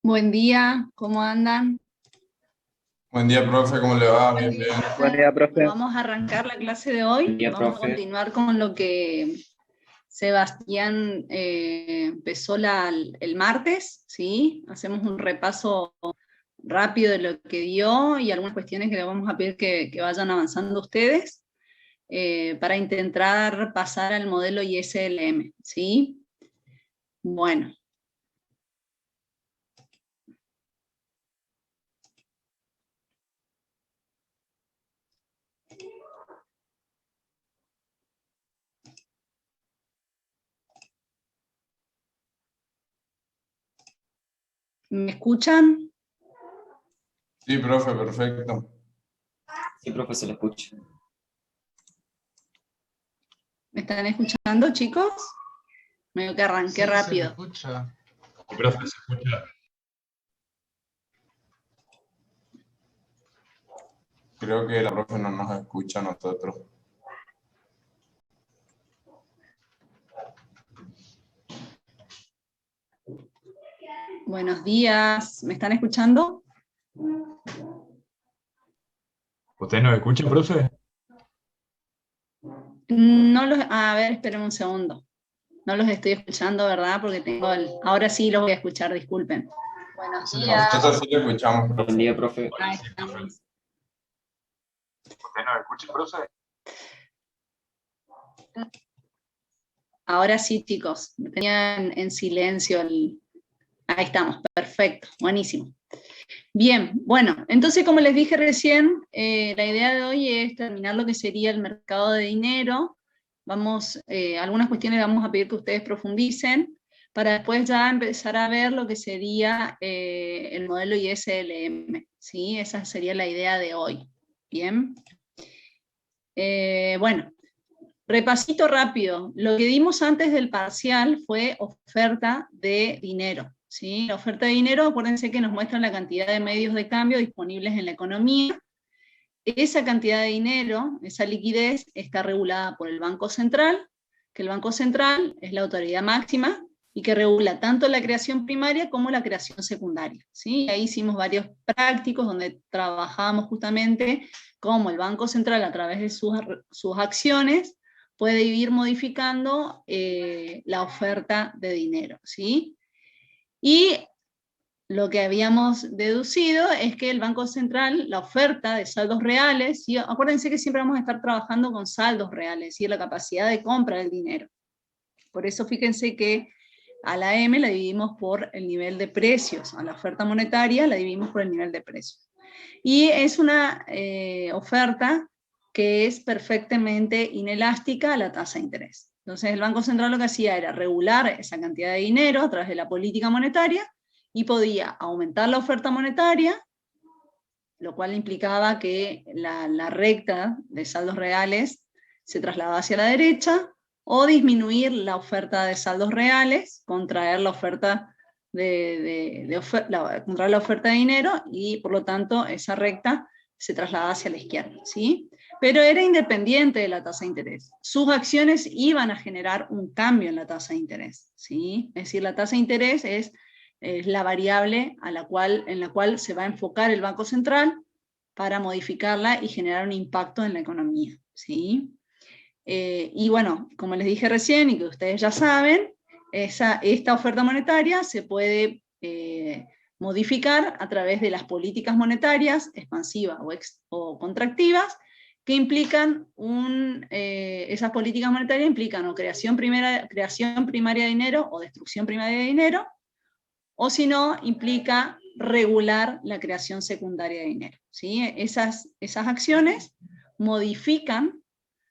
Buen día, ¿cómo andan? Buen día, profe, ¿cómo le va? Bien, bien. Buen día, profe. Vamos a arrancar la clase de Buen hoy. día, Vamos a profe. continuar con lo que Sebastián empezó el martes, ¿sí? Hacemos un repaso rápido de lo que dio y algunas cuestiones que le vamos a pedir que vayan avanzando ustedes para intentar pasar al modelo ISLM, ¿sí? Bueno. ¿Me escuchan? Sí, profe, perfecto. Sí, profe, se le escucha. ¿Me están escuchando, chicos? Medio que arranqué rápido. Se escucha. Sí, profe, se escucha. Creo que la profe no nos escucha a nosotros. Buenos días, ¿me están escuchando? ¿Usted nos escucha, profe? No los, a ver, esperen un segundo. No los estoy escuchando, ¿verdad? Porque tengo ahora sí los voy a escuchar, disculpen. Buenos días. Nosotros sí le escuchamos, Buen profe. día, profe. Ahí Sí, profe. estamos. ¿Usted nos escucha, profe? Ahora sí, chicos. Me tenían en silencio Ahí estamos, perfecto, buenísimo. Bien, bueno, entonces como les dije recién, la idea de hoy es terminar lo que sería el mercado de dinero. Algunas cuestiones vamos a pedir que ustedes profundicen, para después ya empezar a ver lo que sería el modelo ISLM, ¿sí? Esa sería la idea de hoy, ¿bien? Bueno, repasito rápido. Lo que dimos antes del parcial fue oferta de dinero, ¿sí? La oferta de dinero, acuérdense que nos muestra la cantidad de medios de cambio disponibles en la economía. Esa cantidad de dinero, esa liquidez, está regulada por el Banco Central, que el Banco Central es la autoridad máxima y que regula tanto la creación primaria como la creación secundaria, ¿sí? Ahí hicimos varios prácticos donde trabajábamos justamente cómo el Banco Central, a través de sus acciones, puede ir modificando la oferta de dinero, ¿sí? Y lo que habíamos deducido es que el Banco Central, la oferta de saldos reales, ¿sí? Acuérdense que siempre vamos a estar trabajando con saldos reales, ¿sí? La capacidad de compra del dinero. Por eso fíjense que a la M la dividimos por el nivel de precios, a la oferta monetaria la dividimos por el nivel de precios. Y es una oferta que es perfectamente inelástica a la tasa de interés. Entonces el Banco Central lo que hacía era regular esa cantidad de dinero a través de la política monetaria y podía aumentar la oferta monetaria, lo cual implicaba que la recta de saldos reales se trasladaba hacia la derecha, o disminuir la oferta de saldos reales, contraer la oferta contraer la oferta de dinero, y por lo tanto esa recta se trasladaba hacia la izquierda, ¿sí? Pero era independiente de la tasa de interés. Sus acciones iban a generar un cambio en la tasa de interés, ¿sí? Es decir, la tasa de interés es la variable en la cual se va a enfocar el Banco Central para modificarla y generar un impacto en la economía, ¿sí? Y bueno, como les dije recién y que ustedes ya saben, esta oferta monetaria se puede modificar a través de las políticas monetarias expansivas o contractivas, que implican esas políticas monetarias implican o creación primaria de dinero o destrucción primaria de dinero, o si no, implica regular la creación secundaria de dinero, ¿sí? Esas acciones modifican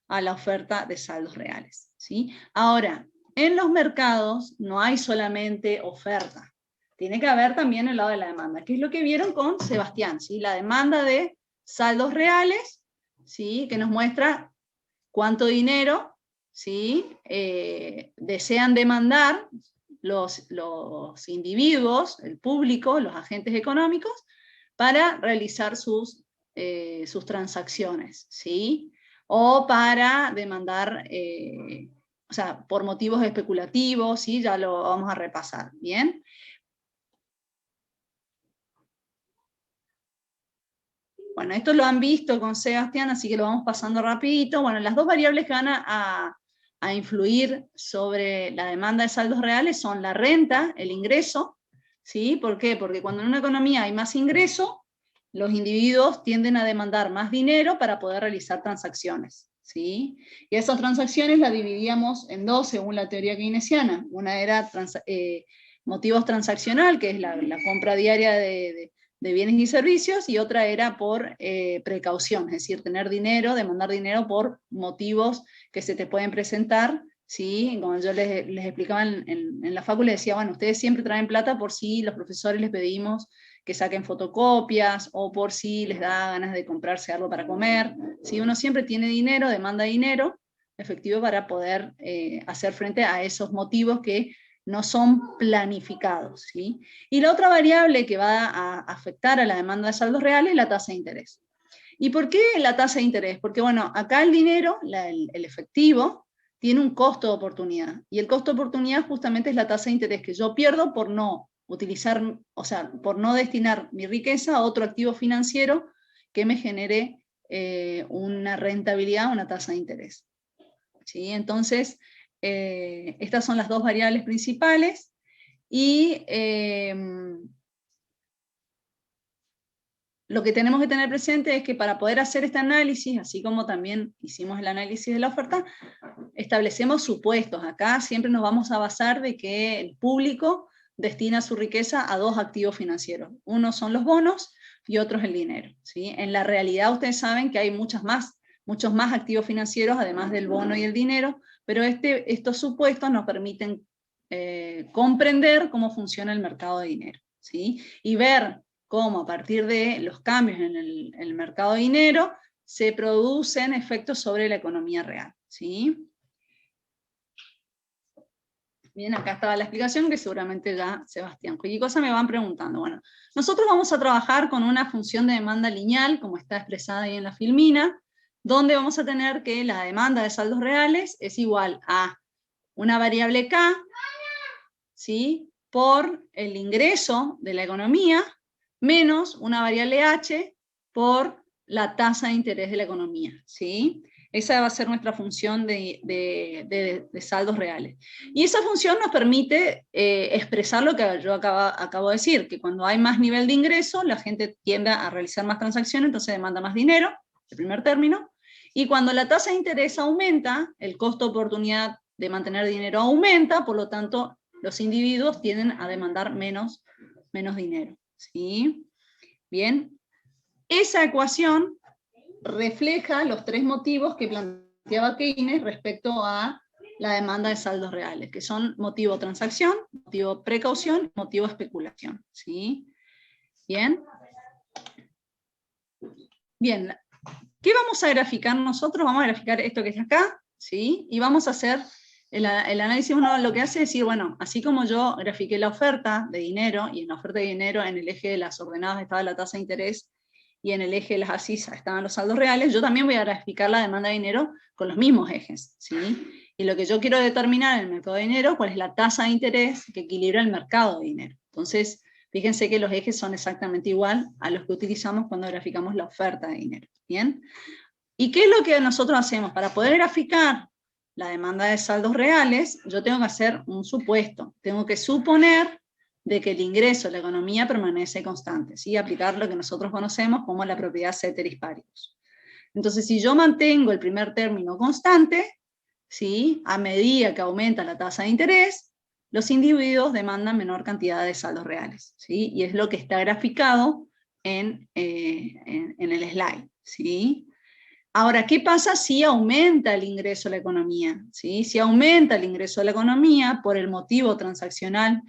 a la oferta de saldos reales, ¿sí? Ahora, en los mercados no hay solamente oferta, tiene que haber también el lado de la demanda, que es lo que vieron con Sebastián, ¿sí? La demanda de saldos reales, ¿sí? Que nos muestra cuánto dinero, ¿sí? Desean demandar los individuos, el público, los agentes económicos, para realizar sus transacciones, ¿sí? O para demandar, o sea, por motivos especulativos, ¿sí? Ya lo vamos a repasar, ¿bien? Bueno, esto lo han visto con Sebastián, así que lo vamos pasando rapidito. Bueno, las dos variables que van a influir sobre la demanda de saldos reales son la renta, el ingreso, ¿sí? ¿Por qué? Porque cuando en una economía hay más ingreso, los individuos tienden a demandar más dinero para poder realizar transacciones, ¿sí? Y esas transacciones las dividíamos en dos según la teoría keynesiana. Una era motivos transaccional, que es la compra diaria de bienes y servicios, y otra era por precaución, es decir, tener dinero, demandar dinero por motivos que se te pueden presentar, ¿sí? Como yo les explicaba en la facu, les decía, bueno, ustedes siempre traen plata por si los profesores les pedimos que saquen fotocopias, o por si les da ganas de comprarse algo para comer, ¿sí? Uno siempre tiene dinero, demanda dinero efectivo para poder hacer frente a esos motivos que no son planificados, ¿sí? Y la otra variable que va a afectar a la demanda de saldos reales es la tasa de interés. ¿Y por qué la tasa de interés? Porque, bueno, acá el dinero, el efectivo, tiene un costo de oportunidad. Y el costo de oportunidad justamente es la tasa de interés que yo pierdo por no utilizar, o sea, por no destinar mi riqueza a otro activo financiero que me genere una rentabilidad, una tasa de interés, ¿sí? Entonces, estas son las dos variables principales, y lo que tenemos que tener presente es que para poder hacer este análisis, así como también hicimos el análisis de la oferta, establecemos supuestos. Acá siempre nos vamos a basar de que el público destina su riqueza a dos activos financieros. Uno son los bonos y otro es el dinero, ¿sí? En la realidad ustedes saben que hay muchos más activos financieros, además del bono y el dinero, pero estos supuestos nos permiten comprender cómo funciona el mercado de dinero, ¿sí? Y ver cómo a partir de los cambios en el mercado de dinero se producen efectos sobre la economía real, ¿sí? Bien, acá estaba la explicación que seguramente ya Sebastián. ¿Qué cosa me van preguntando? Bueno, nosotros vamos a trabajar con una función de demanda lineal, como está expresada ahí en la filmina, donde vamos a tener que la demanda de saldos reales es igual a una variable K, ¿sí?, por el ingreso de la economía, menos una variable H por la tasa de interés de la economía, ¿sí? Esa va a ser nuestra función de saldos reales. Y esa función nos permite expresar lo que yo acabo de decir, que cuando hay más nivel de ingreso, la gente tiende a realizar más transacciones, entonces demanda más dinero, el primer término, y cuando la tasa de interés aumenta, el costo de oportunidad de mantener dinero aumenta, por lo tanto, los individuos tienden a demandar menos dinero, ¿sí? Bien, esa ecuación refleja los tres motivos que planteaba Keynes respecto a la demanda de saldos reales, que son motivo transacción, motivo precaución, motivo especulación, ¿sí? Bien. Bien, ¿qué vamos a graficar nosotros? Vamos a graficar esto que está acá, ¿sí? Y vamos a hacer el análisis. Uno lo que hace es decir, bueno, así como yo grafiqué la oferta de dinero, y en la oferta de dinero en el eje de las ordenadas estaba la tasa de interés, y en el eje de las axis estaban los saldos reales, yo también voy a graficar la demanda de dinero con los mismos ejes, ¿sí? Y lo que yo quiero determinar en el mercado de dinero, cuál es la tasa de interés que equilibra el mercado de dinero. Entonces, fíjense que los ejes son exactamente igual a los que utilizamos cuando graficamos la oferta de dinero, ¿bien? ¿Y qué es lo que nosotros hacemos? Para poder graficar la demanda de saldos reales, yo tengo que hacer un supuesto. Tengo que suponer de que el ingreso de la economía permanece constante, ¿sí? Aplicar lo que nosotros conocemos como la propiedad ceteris paribus. Entonces, si yo mantengo el primer término constante, ¿sí?, a medida que aumenta la tasa de interés, los individuos demandan menor cantidad de saldos reales, ¿sí? Y es lo que está graficado en el slide, ¿sí? Ahora, ¿qué pasa si aumenta el ingreso a la economía? ¿Sí? Si aumenta el ingreso a la economía por el motivo transaccional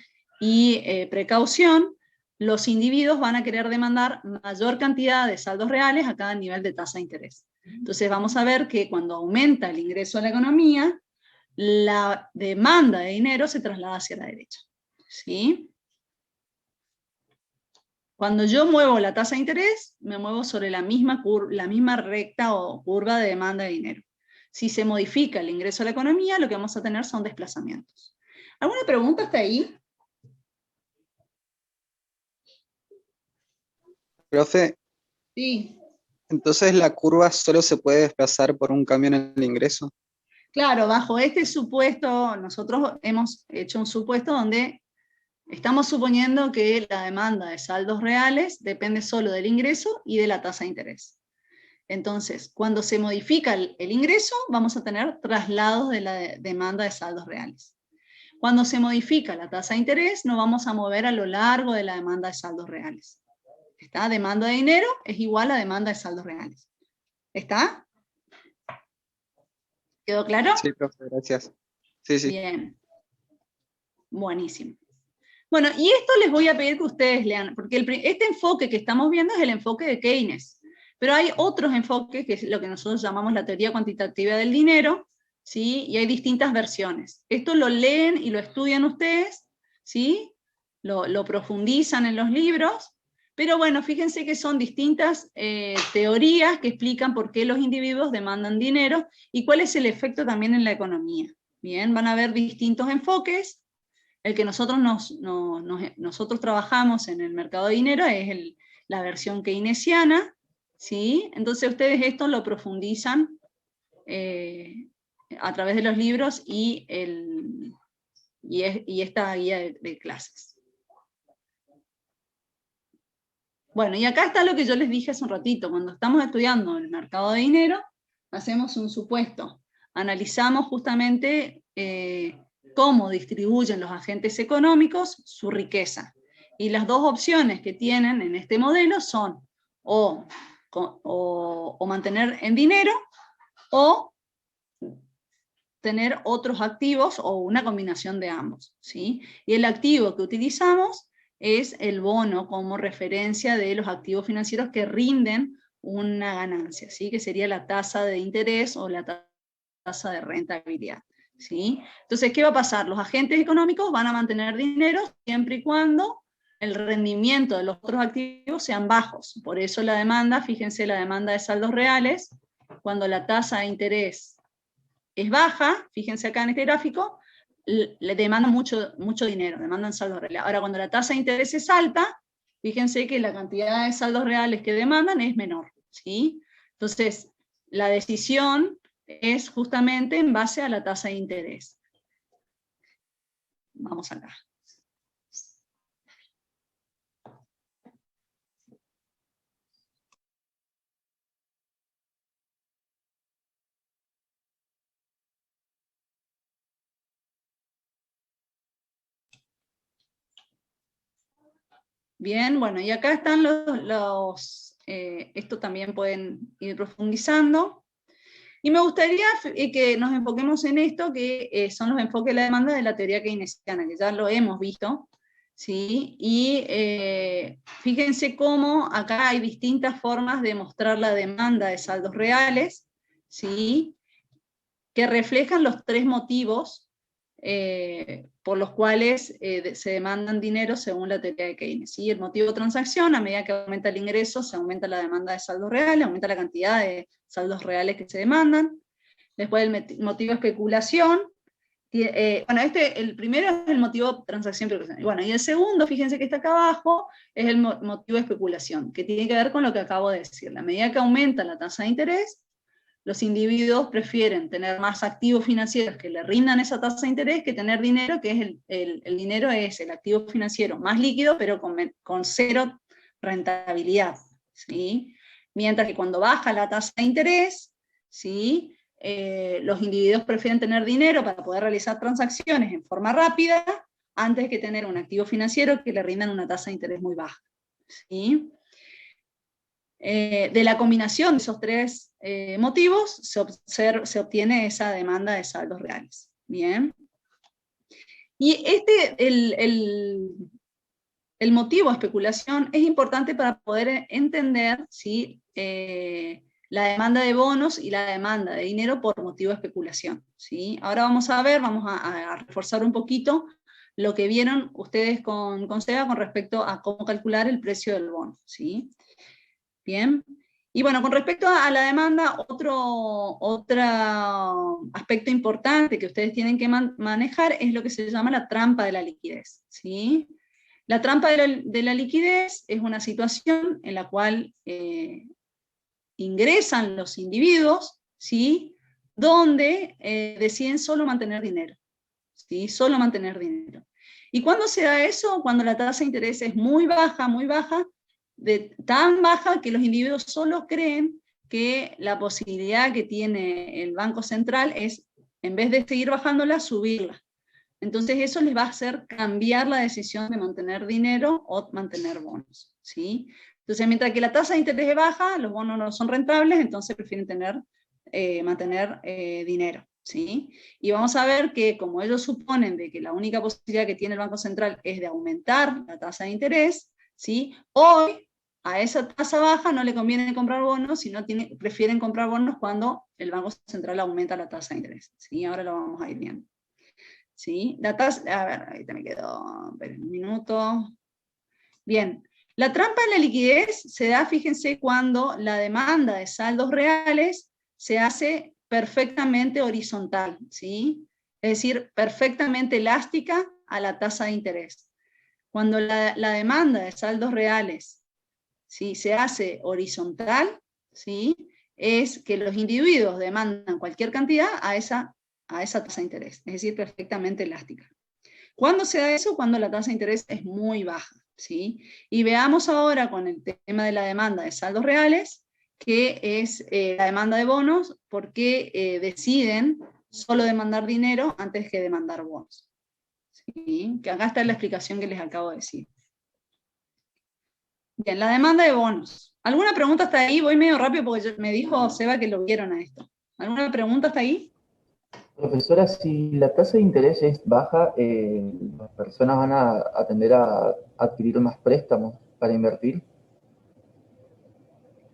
y precaución, los individuos van a querer demandar mayor cantidad de saldos reales a cada nivel de tasa de interés. Entonces vamos a ver que cuando aumenta el ingreso a la economía, la demanda de dinero se traslada hacia la derecha, ¿sí? Cuando yo muevo la tasa de interés, me muevo sobre la misma recta o curva de demanda de dinero. Si se modifica el ingreso a la economía, lo que vamos a tener son desplazamientos. ¿Alguna pregunta hasta ahí? Profe, Sí. Entonces la curva solo se puede desplazar por un cambio en el ingreso. Claro, bajo este supuesto, nosotros hemos hecho un supuesto donde estamos suponiendo que la demanda de saldos reales depende solo del ingreso y de la tasa de interés. Entonces, cuando se modifica el ingreso, vamos a tener traslados de la demanda de saldos reales. Cuando se modifica la tasa de interés, nos vamos a mover a lo largo de la demanda de saldos reales. ¿Está? Demanda de dinero es igual a demanda de saldos reales. ¿Está? ¿Quedó claro? Sí, profe, gracias. Sí, sí. Bien. Buenísimo. Bueno, y esto les voy a pedir que ustedes lean, porque este enfoque que estamos viendo es el enfoque de Keynes, pero hay otros enfoques, que es lo que nosotros llamamos la teoría cuantitativa del dinero, ¿sí? Y hay distintas versiones. Esto lo leen y lo estudian ustedes, ¿sí? Lo profundizan en los libros, pero bueno, fíjense que son distintas teorías que explican por qué los individuos demandan dinero y cuál es el efecto también en la economía. Bien, van a haber distintos enfoques. El que nosotros trabajamos en el mercado de dinero es la versión keynesiana, ¿sí? Entonces ustedes esto lo profundizan a través de los libros y esta guía de clases. Bueno, y acá está lo que yo les dije hace un ratito. Cuando estamos estudiando el mercado de dinero, hacemos un supuesto. Analizamos justamente cómo distribuyen los agentes económicos su riqueza. Y las dos opciones que tienen en este modelo son o mantener en dinero o tener otros activos o una combinación de ambos, ¿sí? Y el activo que utilizamos es el bono como referencia de los activos financieros que rinden una ganancia, ¿sí? Que sería la tasa de interés o la tasa de rentabilidad, ¿sí? Entonces, ¿qué va a pasar? Los agentes económicos van a mantener dinero siempre y cuando el rendimiento de los otros activos sean bajos. Por eso la demanda, fíjense la demanda de saldos reales, cuando la tasa de interés es baja, fíjense acá en este gráfico, le demandan mucho dinero, demandan saldos reales. Ahora, cuando la tasa de interés es alta, fíjense que la cantidad de saldos reales que demandan es menor, ¿sí? Entonces, la decisión es justamente en base a la tasa de interés. Vamos acá. Bien, bueno, y acá están esto también pueden ir profundizando. Y me gustaría que nos enfoquemos en esto, que son los enfoques de la demanda de la teoría keynesiana, que ya lo hemos visto, ¿sí? Y fíjense cómo acá hay distintas formas de mostrar la demanda de saldos reales, ¿sí? Que reflejan los tres motivos por los cuales se demandan dinero según la teoría de Keynes. ¿Sí? El motivo de transacción, a medida que aumenta el ingreso, se aumenta la demanda de saldos reales, aumenta la cantidad de saldos reales que se demandan. Después el motivo de especulación. Bueno, el primero es el motivo de transacción. Bueno, y el segundo, fíjense que está acá abajo, es el motivo de especulación, que tiene que ver con lo que acabo de decir. A medida que aumenta la tasa de interés, los individuos prefieren tener más activos financieros que le rindan esa tasa de interés que tener dinero, que es el dinero es el activo financiero más líquido, pero con cero rentabilidad, ¿sí? Mientras que cuando baja la tasa de interés, ¿sí? Los individuos prefieren tener dinero para poder realizar transacciones en forma rápida, antes que tener un activo financiero que le rindan una tasa de interés muy baja, ¿sí? De la combinación de esos tres motivos se obtiene esa demanda de saldos reales. Bien. Y el motivo de especulación es importante para poder entender, ¿sí? La demanda de bonos y la demanda de dinero por motivo de especulación, ¿sí? Ahora vamos a reforzar un poquito lo que vieron ustedes con Seba con respecto a cómo calcular el precio del bono, ¿sí? Bien. Y bueno, con respecto a la demanda, otro aspecto importante que ustedes tienen que manejar es lo que se llama la trampa de la liquidez, ¿sí? La trampa de la liquidez es una situación en la cual ingresan los individuos, ¿sí? Donde deciden solo mantener dinero, ¿sí? Solo mantener dinero. ¿Y cuándo se da eso? Cuando la tasa de interés es muy baja, tan baja que los individuos solo creen que la posibilidad que tiene el Banco Central es, en vez de seguir bajándola, subirla. Entonces eso les va a hacer cambiar la decisión de mantener dinero o mantener bonos, ¿sí? Entonces, mientras que la tasa de interés es baja, los bonos no son rentables, entonces prefieren mantener dinero, ¿sí? Y vamos a ver que como ellos suponen de que la única posibilidad que tiene el Banco Central es de aumentar la tasa de interés, ¿sí? Hoy a esa tasa baja no le conviene comprar bonos, sino prefieren comprar bonos cuando el Banco Central aumenta la tasa de interés, ¿sí? Ahora lo vamos a ir viendo. ¿Sí? La tasa, a ver, ahorita me quedó, esperen un minuto. Bien, la trampa de la liquidez se da, fíjense, cuando la demanda de saldos reales se hace perfectamente horizontal, ¿sí? Es decir, perfectamente elástica a la tasa de interés. Cuando la demanda de saldos reales, ¿sí?, se hace horizontal, ¿sí?, es que los individuos demandan cualquier cantidad a esa tasa de interés, es decir, perfectamente elástica. ¿Cuándo se da eso? Cuando la tasa de interés es muy baja, ¿sí? Y veamos ahora con el tema de la demanda de saldos reales, que es la demanda de bonos, por qué deciden solo demandar dinero antes que demandar bonos, ¿sí? Que acá está la explicación que les acabo de decir. Bien, la demanda de bonos. ¿Alguna pregunta hasta ahí? Voy medio rápido porque me dijo Seba que lo vieron a esto. ¿Alguna pregunta hasta ahí? Profesora, si la tasa de interés es baja, las personas van a tender a adquirir más préstamos para invertir.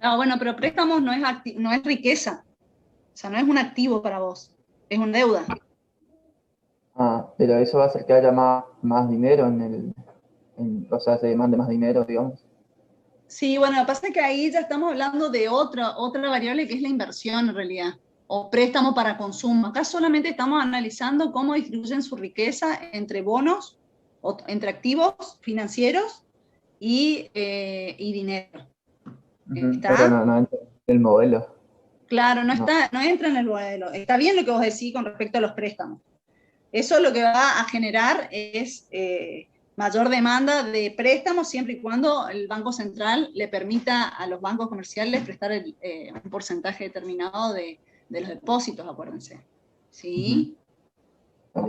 No, bueno, pero préstamos no es riqueza. O sea, no es un activo para vos, es una deuda. Ah, pero eso va a hacer que haya más dinero o sea, se demande más dinero, digamos. Sí, bueno, lo que pasa es que ahí ya estamos hablando de otra variable que es la inversión en realidad, o préstamo para consumo. Acá solamente estamos analizando cómo distribuyen su riqueza entre bonos, entre activos financieros y dinero. ¿Está? Pero no entra en el modelo. Claro, no No. entra en el modelo. Está bien lo que vos decís con respecto a los préstamos. Eso lo que va a generar es mayor demanda de préstamos siempre y cuando el Banco Central le permita a los bancos comerciales prestar un porcentaje determinado de los depósitos, acuérdense. ¿Sí?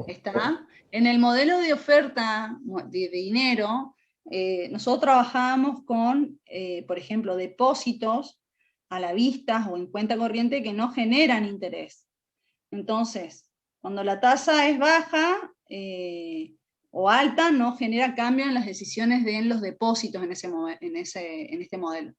¿Está? En el modelo de oferta de dinero, nosotros trabajamos con, por ejemplo, depósitos a la vista o en cuenta corriente que no generan interés. Entonces, cuando la tasa es baja o alta, no genera cambio en las decisiones en los depósitos en este modelo.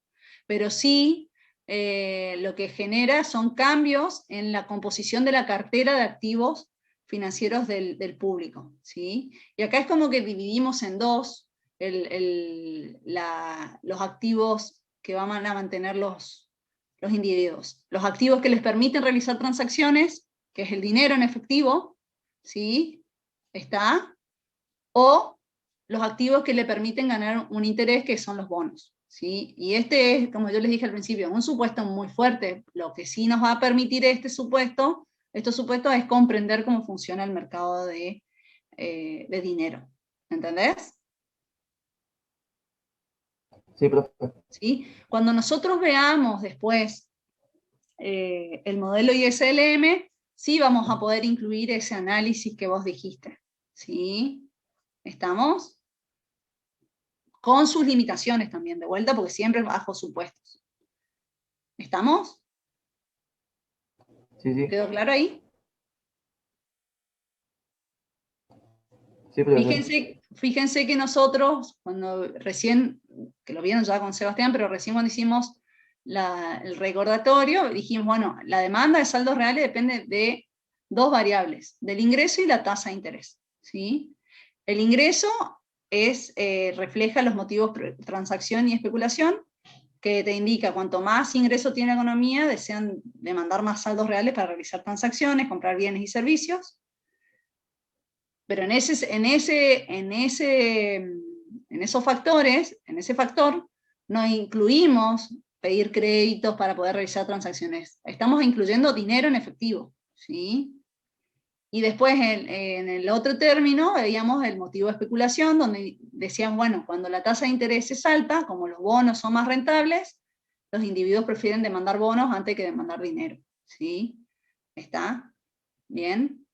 Pero sí, lo que genera son cambios en la composición de la cartera de activos financieros del público, ¿sí? Y acá es como que dividimos en dos los activos que van a mantener los individuos. Los activos que les permiten realizar transacciones, que es el dinero en efectivo, ¿sí? ¿Está? O los activos que le permiten ganar un interés, que son los bonos, ¿sí? Y este es, como yo les dije al principio, un supuesto muy fuerte. Lo que sí nos va a permitir estos supuestos es comprender cómo funciona el mercado de dinero. ¿Entendés? Sí, profe. ¿Sí? Cuando nosotros veamos después el modelo ISLM, sí vamos a poder incluir ese análisis que vos dijiste. ¿Sí? ¿Estamos? Con sus limitaciones también, de vuelta, porque siempre bajo supuestos. ¿Estamos? Sí. ¿Quedó claro ahí? Sí, profesor. Fíjense que nosotros, cuando recién, que lo vieron ya con Sebastián, pero recién cuando hicimos el recordatorio, dijimos, bueno, la demanda de saldos reales depende de dos variables, del ingreso y la tasa de interés, ¿sí? El ingreso refleja los motivos de transacción y especulación, que te indica cuanto más ingreso tiene la economía, desean demandar más saldos reales para realizar transacciones, comprar bienes y servicios. Pero en ese factor, no incluimos pedir créditos para poder realizar transacciones. Estamos incluyendo dinero en efectivo, ¿sí? Y después en el otro término veíamos el motivo de especulación, donde decían, bueno, cuando la tasa de interés es alta, como los bonos son más rentables, los individuos prefieren demandar bonos antes que demandar dinero, ¿sí? ¿Está bien?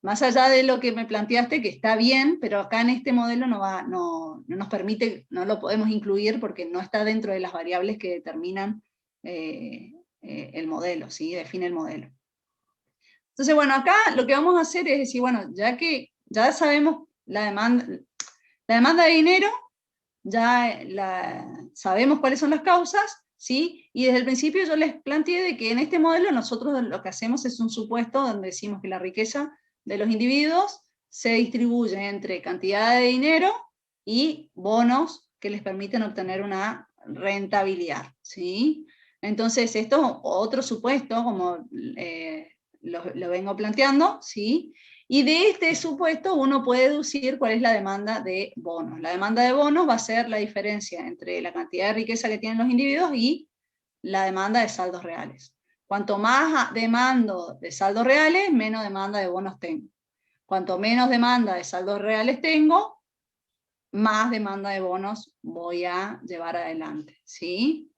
Más allá de lo que me planteaste, que está bien, pero acá en este modelo no nos permite, no lo podemos incluir porque no está dentro de las variables que determinan el modelo, ¿sí? Define el modelo. Entonces, bueno, acá lo que vamos a hacer es decir, bueno, ya que ya sabemos la demanda de dinero, ya sabemos cuáles son las causas, ¿sí? Y desde el principio yo les planteé de que en este modelo nosotros lo que hacemos es un supuesto donde decimos que la riqueza de los individuos se distribuye entre cantidad de dinero y bonos que les permiten obtener una rentabilidad, ¿sí? Entonces, esto es otro supuesto, como lo vengo planteando, ¿sí? Y de este supuesto uno puede deducir cuál es la demanda de bonos. La demanda de bonos va a ser la diferencia entre la cantidad de riqueza que tienen los individuos y la demanda de saldos reales. Cuanto más demando de saldos reales, menos demanda de bonos tengo. Cuanto menos demanda de saldos reales tengo, más demanda de bonos voy a llevar adelante, ¿sí?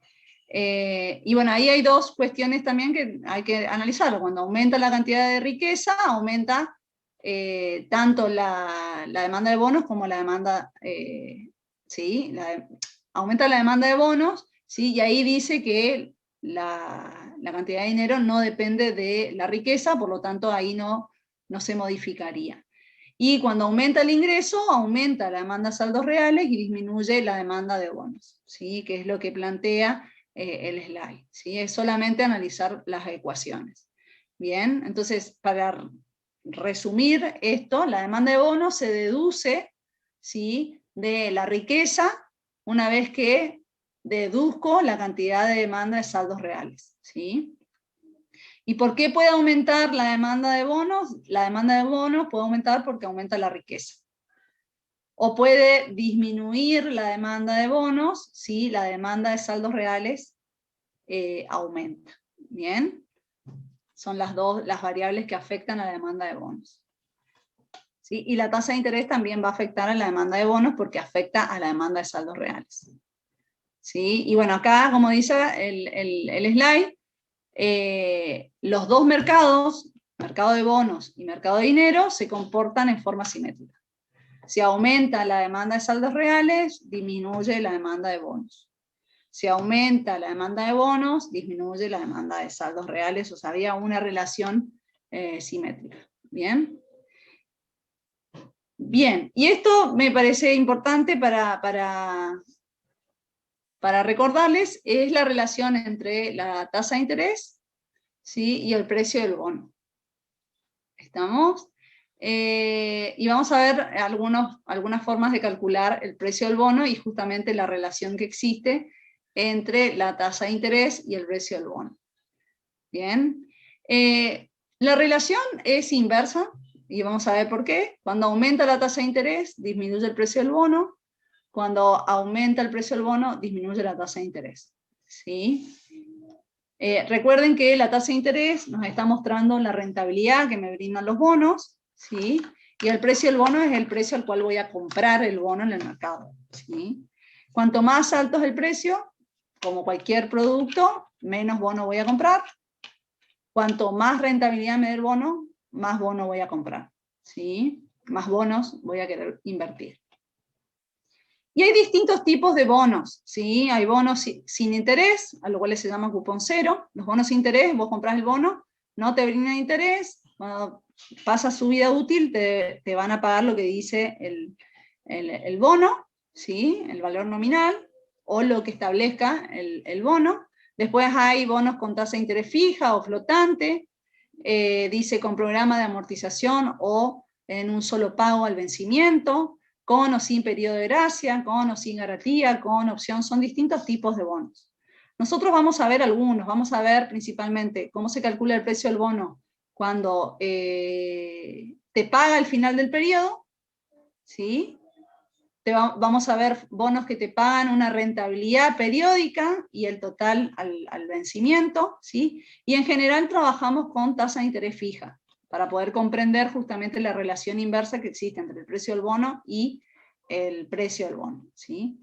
Y bueno, ahí hay dos cuestiones también que hay que analizarlo. Cuando aumenta la cantidad de riqueza, aumenta tanto la demanda de bonos como la demanda, ¿sí? Aumenta la demanda de bonos, ¿sí? Y ahí dice que la cantidad de dinero no depende de la riqueza, por lo tanto ahí no se modificaría. Y cuando aumenta el ingreso, aumenta la demanda de saldos reales y disminuye la demanda de bonos, ¿sí? Que es lo que plantea el slide, ¿sí? Es solamente analizar las ecuaciones. Bien, entonces para resumir esto, la demanda de bonos se deduce, ¿sí? De la riqueza una vez que deduzco la cantidad de demanda de saldos reales, ¿sí? ¿Y por qué puede aumentar la demanda de bonos? La demanda de bonos puede aumentar porque aumenta la riqueza. O puede disminuir la demanda de bonos si la demanda de saldos reales aumenta. ¿Bien? Son las variables que afectan a la demanda de bonos. ¿Sí? Y la tasa de interés también va a afectar a la demanda de bonos porque afecta a la demanda de saldos reales. ¿Sí? Y bueno, acá, como dice el slide, los dos mercados, mercado de bonos y mercado de dinero, se comportan en forma simétrica. Si aumenta la demanda de saldos reales, disminuye la demanda de bonos. Si aumenta la demanda de bonos, disminuye la demanda de saldos reales, o sea, había una relación simétrica. ¿Bien? Bien, y esto me parece importante para recordarles, es la relación entre la tasa de interés, ¿sí? Y el precio del bono. ¿Estamos? Y vamos a ver algunas formas de calcular el precio del bono y justamente la relación que existe entre la tasa de interés y el precio del bono. Bien. La relación es inversa, y vamos a ver por qué. Cuando aumenta la tasa de interés, disminuye el precio del bono. Cuando aumenta el precio del bono, disminuye la tasa de interés. ¿Sí? Recuerden que la tasa de interés nos está mostrando la rentabilidad que me brindan los bonos, ¿sí? Y el precio del bono es el precio al cual voy a comprar el bono en el mercado, ¿sí? Cuanto más alto es el precio, como cualquier producto, menos bono voy a comprar. Cuanto más rentabilidad me dé el bono, más bono voy a comprar, ¿sí? Más bonos voy a querer invertir. Y hay distintos tipos de bonos, ¿sí? Hay bonos sin interés, a los cuales se llama cupón cero. Los bonos sin interés, vos comprás el bono, no te brindan interés, cuando pasa su vida útil te van a pagar lo que dice el bono, ¿sí? El valor nominal, o lo que establezca el bono. Después hay bonos con tasa de interés fija o flotante, dice con programa de amortización o en un solo pago al vencimiento, con o sin periodo de gracia, con o sin garantía, con opción, son distintos tipos de bonos. Nosotros vamos a ver algunos, vamos a ver principalmente cómo se calcula el precio del bono cuando te paga al final del periodo, ¿sí? vamos a ver bonos que te pagan una rentabilidad periódica y el total al vencimiento, ¿sí? Y en general trabajamos con tasa de interés fija, para poder comprender justamente la relación inversa que existe entre el precio del bono y el precio del bono, ¿sí?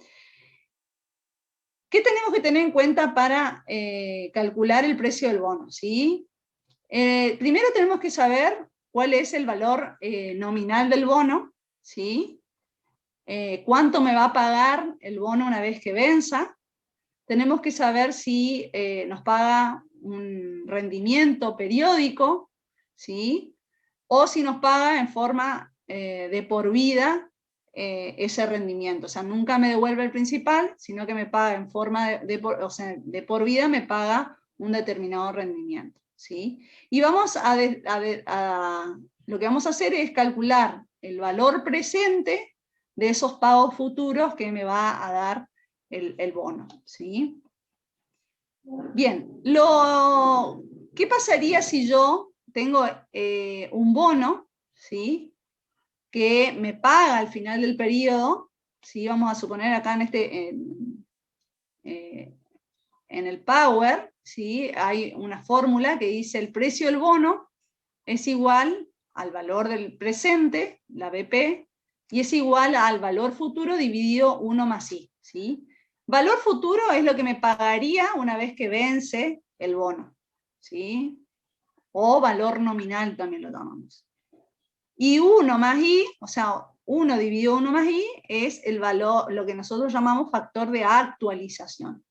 ¿Qué tenemos que tener en cuenta para calcular el precio del bono? ¿Sí? Primero tenemos que saber cuál es el valor nominal del bono, ¿sí? Cuánto me va a pagar el bono una vez que venza. Tenemos que saber si nos paga un rendimiento periódico, ¿sí? O si nos paga en forma de por vida ese rendimiento. O sea, nunca me devuelve el principal, sino que me paga en forma de por vida, me paga un determinado rendimiento, ¿sí? Y vamos lo que vamos a hacer es calcular el valor presente de esos pagos futuros que me va a dar el bono, ¿sí? Bien, ¿qué pasaría si yo tengo un bono, ¿sí? Que me paga al final del periodo, ¿sí? Vamos a suponer acá en el Power, ¿sí? Hay una fórmula que dice el precio del bono es igual al valor del presente, la BP, y es igual al valor futuro dividido 1 más I, ¿sí? Valor futuro es lo que me pagaría una vez que vence el bono, ¿sí? O valor nominal también lo llamamos. Y 1 más I, o sea, 1 dividido 1 más I, es el valor, lo que nosotros llamamos factor de actualización.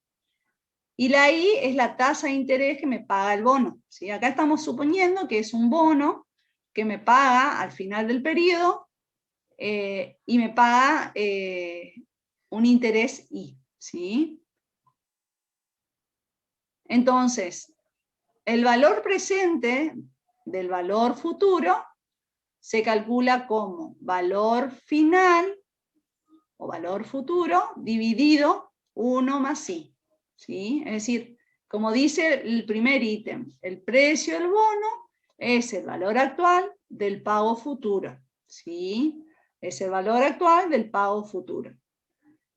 Y la I es la tasa de interés que me paga el bono, ¿sí? Acá estamos suponiendo que es un bono que me paga al final del periodo y me paga un interés I, ¿sí? Entonces, el valor presente del valor futuro se calcula como valor final o valor futuro dividido 1 más I, ¿sí? Es decir, como dice el primer ítem, el precio del bono es el valor actual del pago futuro, ¿sí? Es el valor actual del pago futuro.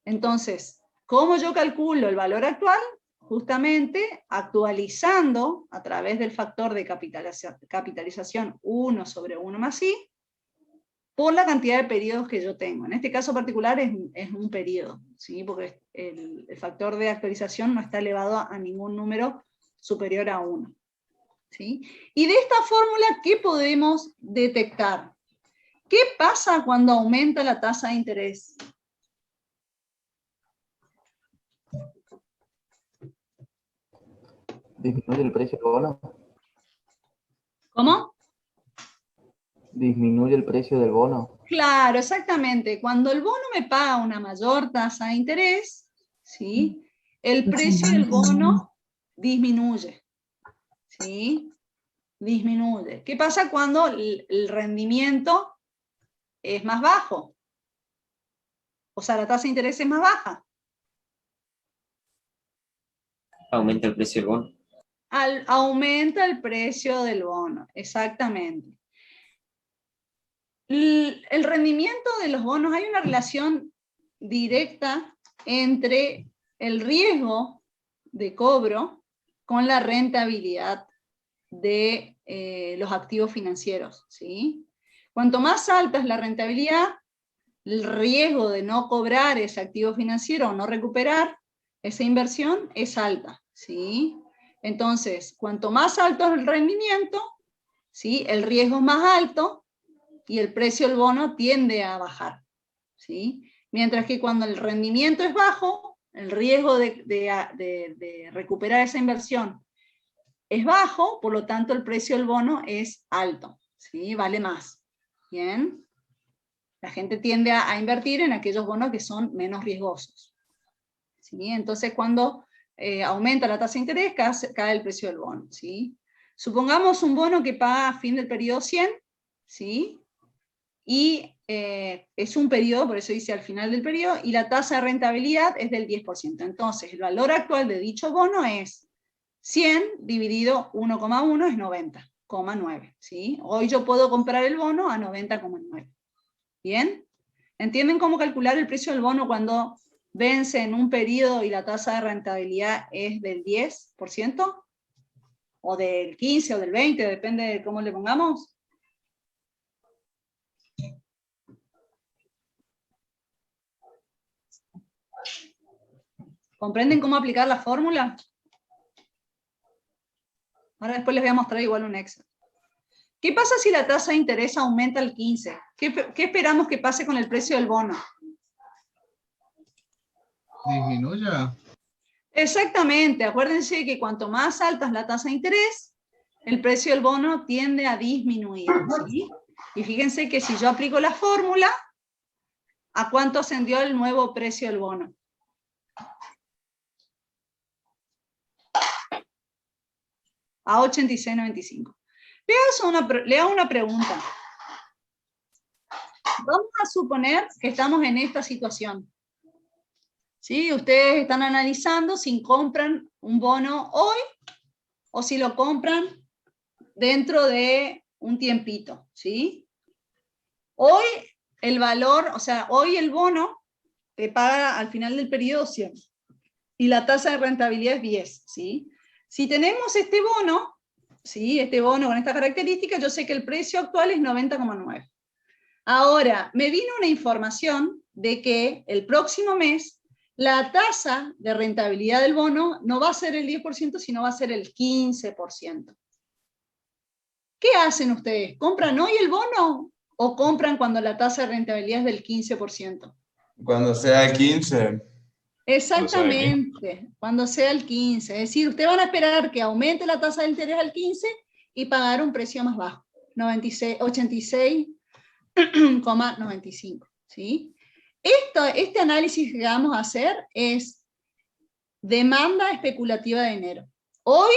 Entonces, ¿cómo yo calculo el valor actual? Justamente actualizando a través del factor de capitalización 1 sobre 1 más I, por la cantidad de periodos que yo tengo. En este caso particular es un periodo, ¿sí? Porque el factor de actualización no está elevado a ningún número superior a 1. ¿Sí? Y de esta fórmula, ¿qué podemos detectar? ¿Qué pasa cuando aumenta la tasa de interés? ¿Disminuye el precio del bono? ¿Cómo? ¿Disminuye el precio del bono? Claro, exactamente. Cuando el bono me paga una mayor tasa de interés, ¿sí? El precio del bono disminuye, ¿sí? Disminuye. ¿Qué pasa cuando el rendimiento es más bajo? O sea, la tasa de interés es más baja. Aumenta el precio del bono. Aumenta el precio del bono, exactamente. El rendimiento de los bonos, hay una relación directa entre el riesgo de cobro con la rentabilidad de los activos financieros, ¿sí? Cuanto más alta es la rentabilidad, el riesgo de no cobrar ese activo financiero o no recuperar esa inversión es alta, ¿sí? Entonces, cuanto más alto es el rendimiento, ¿sí? El riesgo es más alto y el precio del bono tiende a bajar, ¿sí? Mientras que cuando el rendimiento es bajo, el riesgo de recuperar esa inversión es bajo, por lo tanto el precio del bono es alto, ¿sí? Vale más. ¿Bien? La gente tiende a invertir en aquellos bonos que son menos riesgosos, ¿sí? Entonces cuando aumenta la tasa de interés, cae el precio del bono, ¿sí? Supongamos un bono que paga a fin del periodo 100, ¿sí? Y es un periodo, por eso dice al final del periodo, y la tasa de rentabilidad es del 10%. Entonces el valor actual de dicho bono es 100 dividido 1,1 es 90,9, ¿sí? Hoy yo puedo comprar el bono a 90,9. ¿Bien? ¿Entienden cómo calcular el precio del bono cuando vence en un periodo y la tasa de rentabilidad es del 10%? ¿O del 15% o del 20%? Depende de cómo le pongamos. ¿Comprenden cómo aplicar la fórmula? Ahora después les voy a mostrar igual un Excel. ¿Qué pasa si la tasa de interés aumenta al 15%? ¿Qué esperamos que pase con el precio del bono? Disminuya. Exactamente, acuérdense que cuanto más alta es la tasa de interés, el precio del bono tiende a disminuir, ¿sí? Y fíjense que si yo aplico la fórmula, ¿a cuánto ascendió el nuevo precio del bono? A 86,95. Le hago una pregunta. Vamos a suponer que estamos en esta situación. ¿Sí? Ustedes están analizando si compran un bono hoy o si lo compran dentro de un tiempito. ¿Sí? Hoy el valor, o sea, hoy el bono te paga al final del periodo 100 y la tasa de rentabilidad es 10. ¿Sí? Si tenemos este bono, ¿sí? Este bono con esta característica, yo sé que el precio actual es 90,9. Ahora, me vino una información de que el próximo mes la tasa de rentabilidad del bono no va a ser el 10%, sino va a ser el 15%. ¿Qué hacen ustedes? ¿Compran hoy el bono o compran cuando la tasa de rentabilidad es del 15%? Cuando sea el 15. Exactamente, cuando sea el 15%. Es decir, ustedes van a esperar que aumente la tasa de interés al 15% y pagar un precio más bajo, 86,95. ¿Sí? Este análisis que vamos a hacer es demanda especulativa de dinero. Hoy,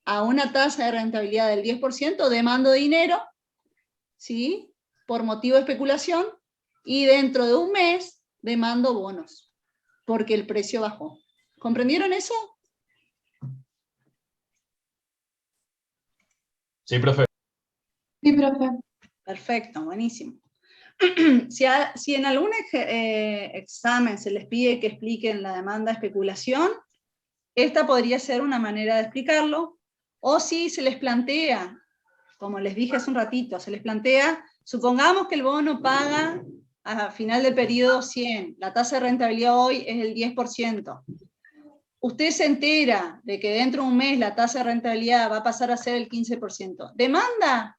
a una tasa de rentabilidad del 10%, demando dinero, ¿sí? Por motivo de especulación, y dentro de un mes demando bonos, porque el precio bajó. ¿Comprendieron eso? Sí, profe. Sí, profe. Perfecto, buenísimo. Si en algún examen se les pide que expliquen la demanda de especulación, esta podría ser una manera de explicarlo, o si se les plantea, como les dije hace un ratito, se les plantea, supongamos que el bono paga a final del periodo 100, la tasa de rentabilidad hoy es el 10%. Usted se entera de que dentro de un mes la tasa de rentabilidad va a pasar a ser el 15%. ¿Demanda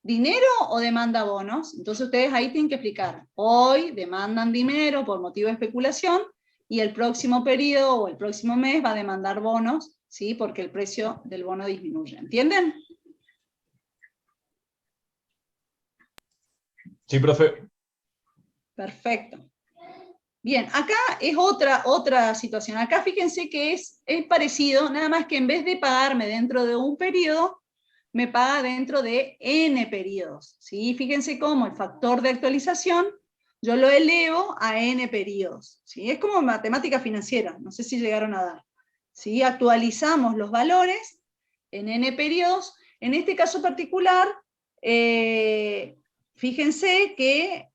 dinero o demanda bonos? Entonces ustedes ahí tienen que explicar. Hoy demandan dinero por motivo de especulación y el próximo periodo o el próximo mes va a demandar bonos, ¿sí? Porque el precio del bono disminuye. ¿Entienden? Sí, profe. Perfecto. Bien, acá es otra situación. Acá fíjense que es parecido, nada más que en vez de pagarme dentro de un periodo, me paga dentro de n periodos. ¿Sí? Fíjense cómo el factor de actualización yo lo elevo a n periodos. ¿Sí? Es como matemática financiera, no sé si llegaron a dar. ¿Sí? Actualizamos los valores en n periodos. En este caso particular, fíjense que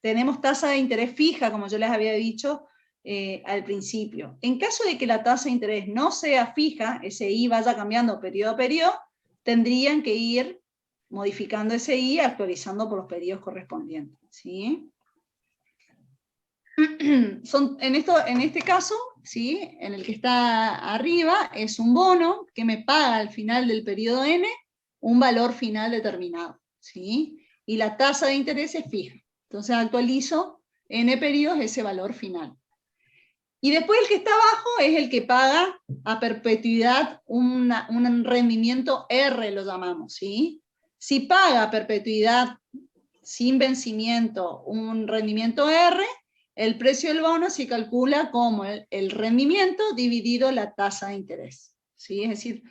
tenemos tasa de interés fija, como yo les había dicho al principio. En caso de que la tasa de interés no sea fija, ese I vaya cambiando periodo a periodo, tendrían que ir modificando ese I, actualizando por los periodos correspondientes. ¿Sí? En este caso, ¿sí? En el que está arriba, es un bono que me paga al final del periodo N un valor final determinado. ¿Sí? Y la tasa de interés es fija. Entonces actualizo n periodos ese valor final. Y después el que está abajo es el que paga a perpetuidad un rendimiento R, lo llamamos. ¿Sí? Si paga a perpetuidad sin vencimiento un rendimiento R, el precio del bono se calcula como el rendimiento dividido la tasa de interés. ¿Sí? Es decir,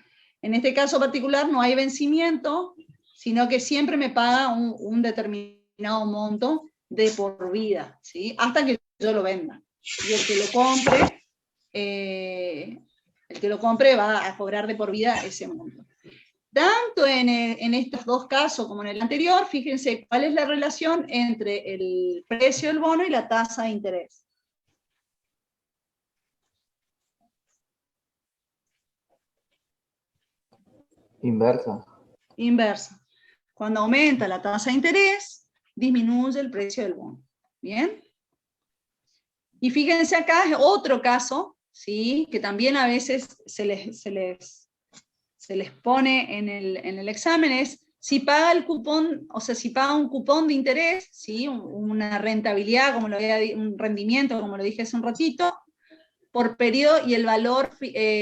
en este caso particular no hay vencimiento, sino que siempre me paga un determinado monto de por vida, ¿sí? Hasta que yo lo venda. Y el que lo compre va a cobrar de por vida ese monto. Tanto en estos dos casos como en el anterior, fíjense cuál es la relación entre el precio del bono y la tasa de interés. Inversa. Inversa. Cuando aumenta la tasa de interés, disminuye el precio del bono. ¿Bien? Y fíjense acá, es otro caso, ¿sí? Que también a veces se les pone en el examen, es si paga el cupón, o sea, si paga un cupón de interés, ¿sí? Una rentabilidad, un rendimiento, como lo dije hace un ratito, por periodo y el valor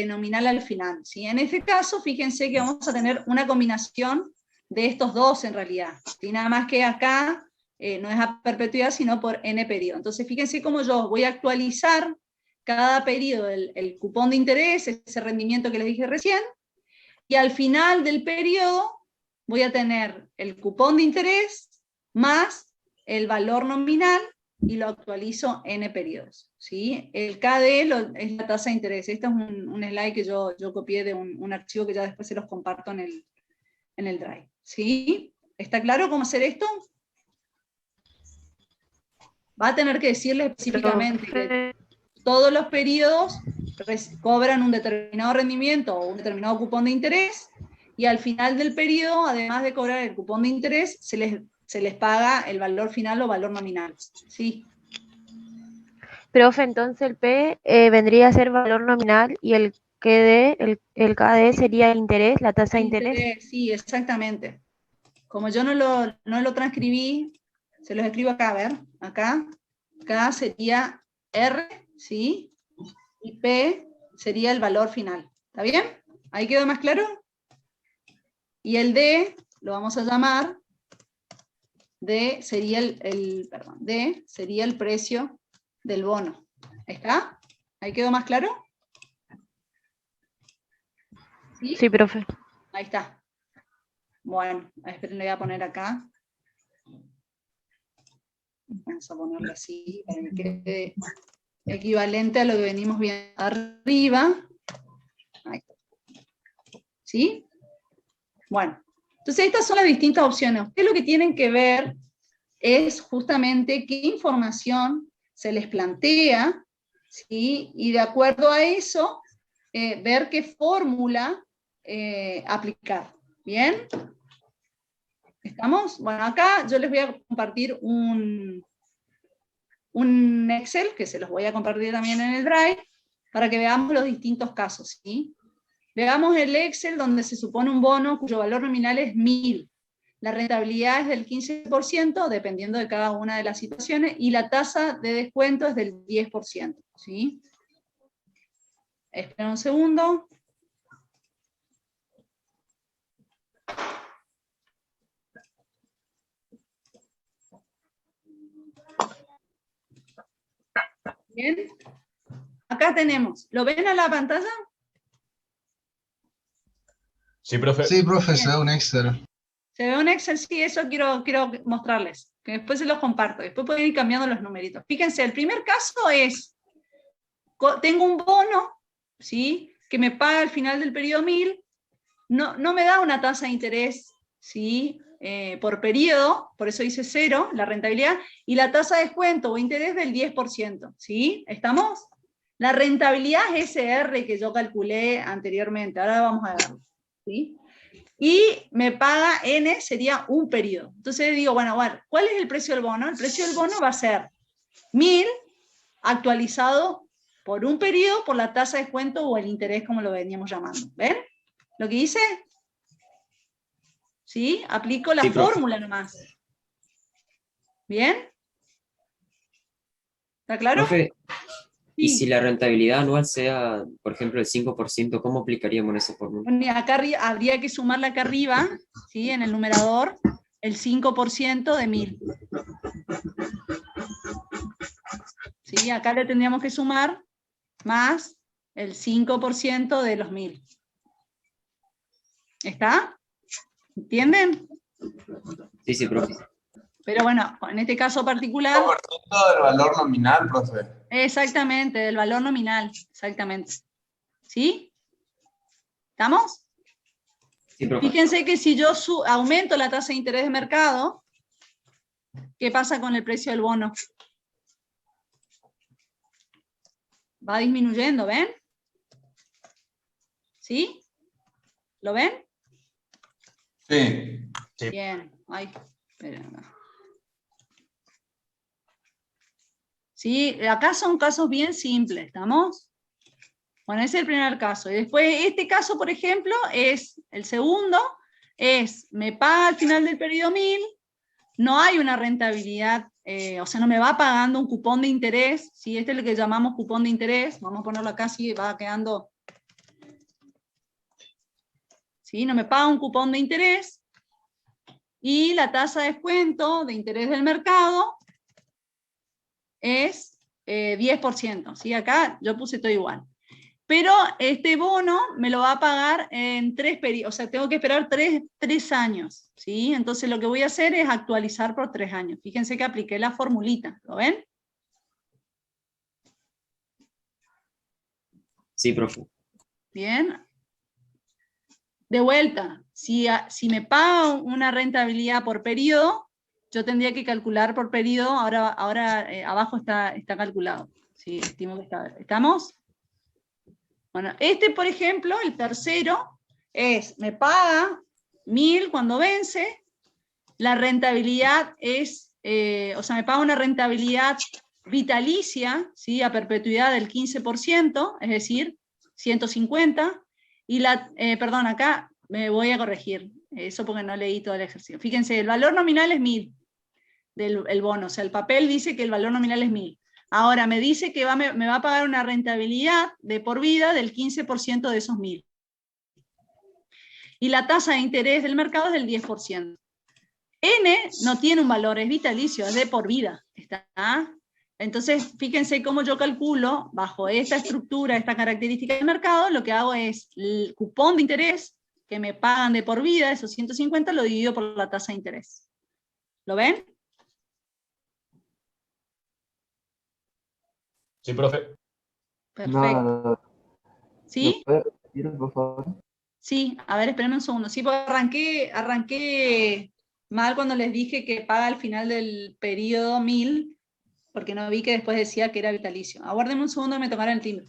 nominal al final, ¿sí? En este caso, fíjense que vamos a tener una combinación de estos dos en realidad, ¿sí? Nada más que acá no es a perpetuidad, sino por n periodo. Entonces, fíjense cómo yo voy a actualizar cada periodo el cupón de interés, ese rendimiento que les dije recién, y al final del periodo voy a tener el cupón de interés más el valor nominal y lo actualizo n periodos, ¿sí? El KD es la tasa de interés. Este es un slide que yo copié de un archivo que ya después se los comparto en el Drive, ¿sí? ¿Está claro cómo hacer esto? Va a tener que decirle específicamente que todos los periodos cobran un determinado rendimiento o un determinado cupón de interés, y al final del periodo, además de cobrar el cupón de interés, se les paga el valor final o valor nominal. ¿Sí? Profe, entonces el P vendría a ser valor nominal y el KD sería interés, la tasa de interés. Sí, exactamente. Como yo no lo transcribí, se los escribo acá, a ver, acá. K sería R, ¿sí? Y P sería el valor final. ¿Está bien? ¿Ahí quedó más claro? Y el D lo vamos a llamar, D sería D sería el precio del bono. ¿Está? ¿Ahí quedó más claro? ¿Sí? Sí, profe. Ahí está. Bueno, esperen, le voy a poner acá. Vamos a ponerlo así para que quede equivalente a lo que venimos viendo arriba. Ahí está. ¿Sí? Bueno, entonces estas son las distintas opciones. Ustedes lo que tienen que ver es justamente qué información se les plantea, ¿sí? Y de acuerdo a eso, ver qué fórmula aplicar. ¿Bien? ¿Estamos? Bueno, acá yo les voy a compartir un Excel, que se los voy a compartir también en el Drive, para que veamos los distintos casos, ¿sí? Veamos el Excel donde se supone un bono cuyo valor nominal es 1000. La rentabilidad es del 15%, dependiendo de cada una de las situaciones, y la tasa de descuento es del 10%, ¿sí? Espera un segundo. Bien. Acá tenemos, ¿lo ven a la pantalla? Sí, profe. Sí, profe, se ve un Excel. Se ve un Excel, sí, eso quiero mostrarles, que después se los comparto, después pueden ir cambiando los numeritos. Fíjense, el primer caso es, tengo un bono, ¿sí? Que me paga al final del periodo 1000, no me da una tasa de interés, ¿sí? Por periodo, por eso dice 0, la rentabilidad, y la tasa de descuento o interés del 10%, ¿sí? ¿Estamos? La rentabilidad es ese R que yo calculé anteriormente, ahora vamos a verlo, ¿sí? Y me paga N, sería un periodo. Entonces digo, bueno, ¿cuál es el precio del bono? El precio del bono va a ser 1000 actualizado por un periodo por la tasa de descuento o el interés, como lo veníamos llamando. ¿Ven lo que hice? ¿Sí? Aplico la fórmula nomás. ¿Bien? ¿Está claro? Profe, Sí. y si la rentabilidad anual sea, por ejemplo, el 5%, ¿cómo aplicaríamos esa fórmula? Bueno, acá habría que sumarle acá arriba, ¿sí? En el numerador, el 5% de 1000. ¿Sí? Acá le tendríamos que sumar más el 5% de los 1000. ¿Está? ¿Entienden? Sí, sí, profe. Pero bueno, en este caso particular... 5% del valor nominal, profe. Exactamente, del valor nominal, exactamente. ¿Sí? ¿Estamos? Sí, profe. Fíjense que si yo aumento la tasa de interés de mercado, ¿qué pasa con el precio del bono? Va disminuyendo, ¿ven? ¿Sí? ¿Lo ven? Sí. Sí. Bien. Ay, esperen. Sí, acá son casos bien simples, ¿estamos? Bueno, ese es el primer caso. Y después, este caso, por ejemplo, es el segundo, me paga al final del periodo 1000, no hay una rentabilidad, o sea, no me va pagando un cupón de interés, ¿sí? Este es lo que llamamos cupón de interés, vamos a ponerlo acá, así va quedando, ¿sí? No me paga un cupón de interés, y la tasa de descuento de interés del mercado es 10%, ¿sí? Acá yo puse todo igual. Pero este bono me lo va a pagar en 3 periodos, o sea, tengo que esperar 3 años, ¿sí? Entonces lo que voy a hacer es actualizar por 3 años. Fíjense que apliqué la formulita, ¿lo ven? Sí, profe. Bien. De vuelta, si me paga una rentabilidad por periodo, yo tendría que calcular por periodo, ahora abajo está calculado. ¿Sí? Estimo que ¿estamos? Bueno, por ejemplo, el tercero me paga 1000 cuando vence, la rentabilidad o sea, me paga una rentabilidad vitalicia, ¿sí? A perpetuidad del 15%, es decir, 150, y perdón, acá me voy a corregir, eso porque no leí todo el ejercicio. Fíjense, el valor nominal es 1000 del bono, o sea, el papel dice que el valor nominal es 1000. Ahora me dice que me va a pagar una rentabilidad de por vida del 15% de esos 1000. Y la tasa de interés del mercado es del 10%. N no tiene un valor, es vitalicio, es de por vida. ¿Está? Entonces, fíjense cómo yo calculo, bajo esta estructura, esta característica del mercado, lo que hago es el cupón de interés que me pagan de por vida, esos 150, lo divido por la tasa de interés. ¿Lo ven? Sí, profe. Perfecto. No, ¿Sí? ¿me puede repetir, por favor? Sí, a ver, espérenme un segundo. Sí, porque arranqué mal cuando les dije que paga al final del periodo 1000, porque no vi que después decía que era vitalicio. Aguárdenme un segundo que me tomaron el timbre.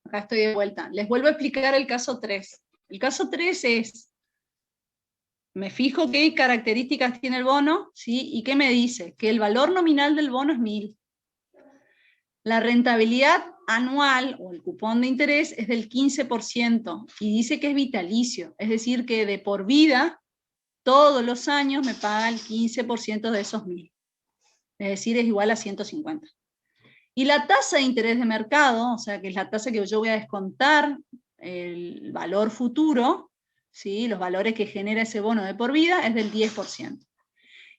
Acá estoy de vuelta. Les vuelvo a explicar el caso 3. El caso 3 es, me fijo qué características tiene el bono, ¿sí? Y qué me dice, que el valor nominal del bono es 1000. La rentabilidad anual, o el cupón de interés, es del 15%, y dice que es vitalicio, es decir, que de por vida, todos los años me paga el 15% de esos 1000. Es decir, es igual a 150. Y la tasa de interés de mercado, o sea, que es la tasa que yo voy a descontar el valor futuro, ¿sí? Los valores que genera ese bono de por vida, es del 10%.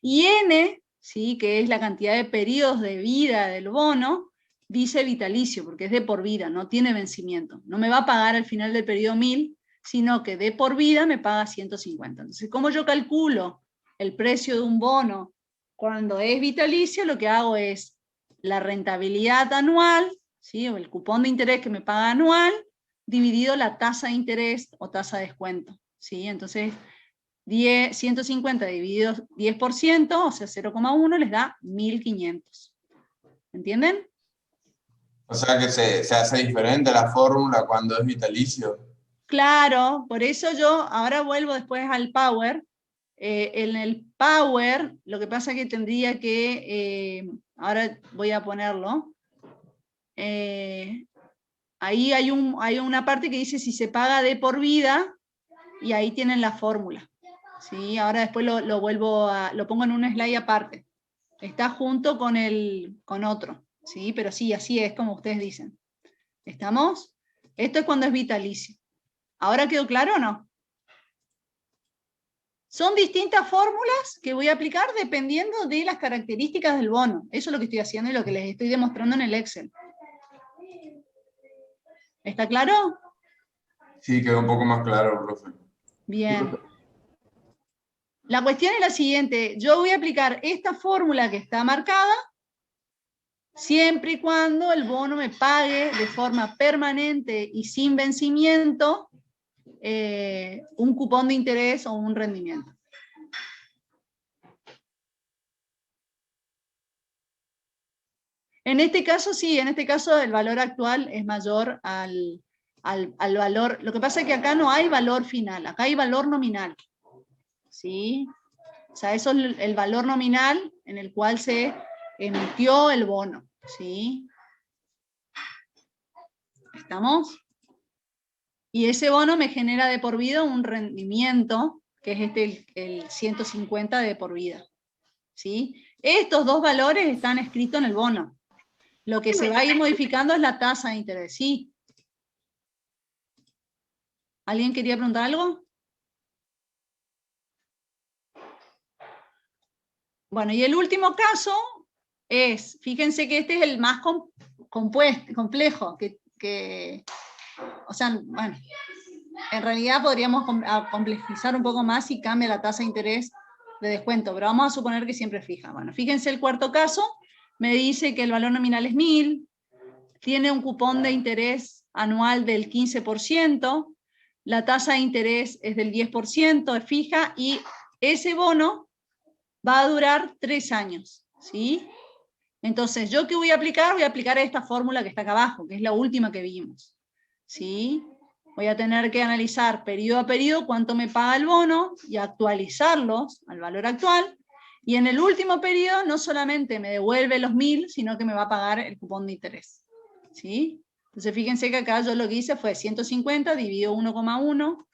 Y N, ¿sí? Que es la cantidad de periodos de vida del bono, dice vitalicio, porque es de por vida, no tiene vencimiento. No me va a pagar al final del periodo 1000, sino que de por vida me paga 150. Entonces, ¿cómo yo calculo el precio de un bono cuando es vitalicio? Lo que hago es la rentabilidad anual, ¿sí? O el cupón de interés que me paga anual, dividido la tasa de interés o tasa de descuento, ¿sí? Entonces, 150 dividido 10%, o sea, 0,1, les da 1500. ¿Entienden? O sea que se hace diferente la fórmula cuando es vitalicio. Claro, por eso yo ahora vuelvo después al Power. En el Power, lo que pasa es que tendría que, ahora voy a ponerlo, ahí hay una parte que dice si se paga de por vida, y ahí tienen la fórmula. ¿Sí? Ahora después lo pongo en un slide aparte. Está junto con otro, ¿sí? Pero sí, así es como ustedes dicen. ¿Estamos? Esto es cuando es vitalicio. ¿Ahora quedó claro o no? Son distintas fórmulas que voy a aplicar dependiendo de las características del bono. Eso es lo que estoy haciendo y lo que les estoy demostrando en el Excel. ¿Está claro? Sí, quedó un poco más claro, profe. Bien. La cuestión es la siguiente. Yo voy a aplicar esta fórmula que está marcada siempre y cuando el bono me pague de forma permanente y sin vencimiento un cupón de interés o un rendimiento. En este caso sí, en este caso el valor actual es mayor al valor. Lo que pasa es que acá no hay valor final, acá hay valor nominal. ¿Sí? O sea, eso es el valor nominal en el cual se emitió el bono. ¿Sí? ¿Estamos? Y ese bono me genera de por vida un rendimiento, que es el 150 de por vida. ¿Sí? Estos dos valores están escritos en el bono. Lo que se va a ir modificando es la tasa de interés. ¿Sí? ¿Alguien quería preguntar algo? Bueno, y el último caso es, fíjense que este es el más complejo, o sea, bueno, en realidad podríamos complejizar un poco más si cambia la tasa de interés de descuento, pero vamos a suponer que siempre es fija. Bueno, fíjense el cuarto caso, me dice que el valor nominal es 1000, tiene un cupón de interés anual del 15%, la tasa de interés es del 10%, es fija, y ese bono va a durar 3 años, ¿sí? Entonces, ¿yo qué voy a aplicar? Voy a aplicar esta fórmula que está acá abajo, que es la última que vimos, ¿sí? Voy a tener que analizar periodo a periodo cuánto me paga el bono y actualizarlos al valor actual, y en el último periodo no solamente me devuelve los 1000, sino que me va a pagar el cupón de interés, ¿sí? Entonces, fíjense que acá yo lo que hice fue 150 dividido 1,1,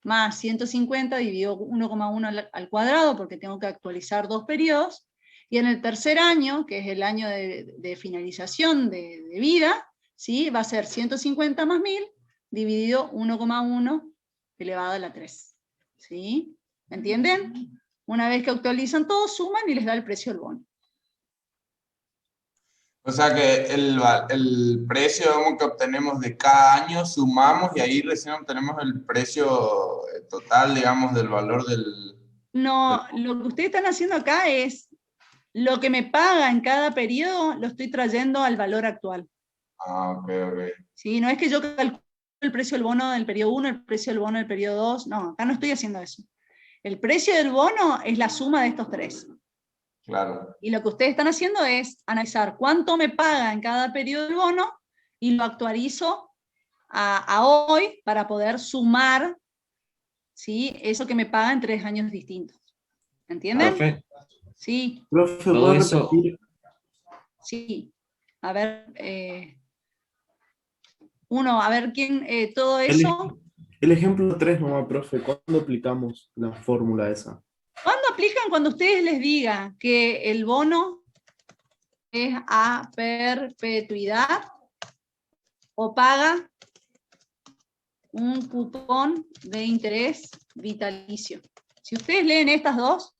más 150 dividido 1,1 al cuadrado, porque tengo que actualizar 2 periodos, y en el tercer año, que es el año de finalización de vida, ¿sí? Va a ser 150 más 1000, dividido 1,1 elevado a la 3. ¿Sí? ¿Entienden? Una vez que actualizan todo, suman y les da el precio del bono. O sea que el precio que obtenemos de cada año sumamos y ahí recién obtenemos el precio total, digamos, del valor del... No, lo que ustedes están haciendo acá es lo que me paga en cada periodo, lo estoy trayendo al valor actual. Ah, ok. ¿Sí? No es que yo calculo el precio del bono del periodo 1, el precio del bono del periodo 2, no, acá no estoy haciendo eso. El precio del bono es la suma de estos tres. Claro. Y lo que ustedes están haciendo es analizar cuánto me paga en cada periodo del bono y lo actualizo a hoy para poder sumar, ¿sí? Eso que me paga en 3 años distintos. ¿Entienden? Profe, Sí. Profe, todo ¿puedo eso, repetir? Sí. A ver, a ver quién, todo eso. El ejemplo 3 nomás, profe, ¿cuándo aplicamos la fórmula esa? ¿Cuándo aplican? Cuando ustedes les digan que el bono es a perpetuidad o paga un cupón de interés vitalicio. Si ustedes leen estas dos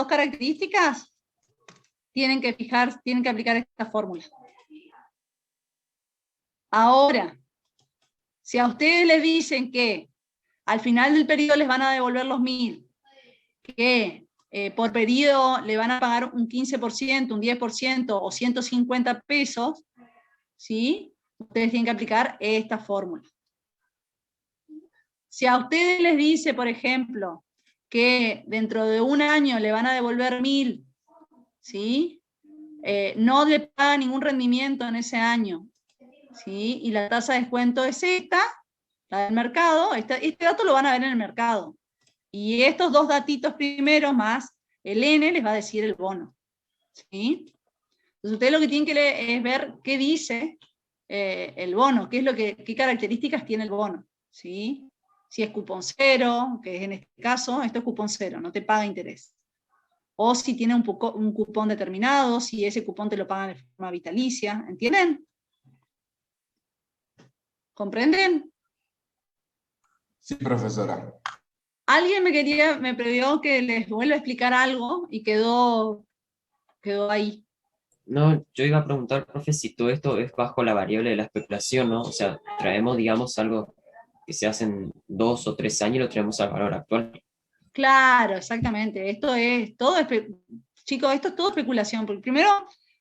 características, tienen que aplicar esta fórmula. Ahora, si a ustedes les dicen que al final del periodo les van a devolver los 1000, que por periodo le van a pagar un 15%, un 10% o 150 pesos, ¿sí? Ustedes tienen que aplicar esta fórmula. Si a ustedes les dice, por ejemplo, que dentro de un año le van a devolver 1000, ¿sí? No le paga ningún rendimiento en ese año, ¿sí? Y la tasa de descuento es esta, la del mercado, este dato lo van a ver en el mercado. Y estos dos datitos primeros más el N les va a decir el bono, ¿sí? Entonces ustedes lo que tienen que leer es ver qué dice el bono, qué características tiene el bono, ¿sí? Si es cupón cero, que es en este caso, esto es cupón cero, no te paga interés. O si tiene un cupón determinado, si ese cupón te lo pagan de forma vitalicia, ¿entienden? ¿Comprenden? Sí, profesora. Alguien me pidió que les vuelva a explicar algo y quedó ahí. No, yo iba a preguntar, profe, si todo esto es bajo la variable de la especulación, ¿no? O sea, traemos, digamos, algo que se hace en 2 o 3 años y lo traemos al valor actual. Claro, exactamente. Chicos, esto es todo especulación. Porque primero,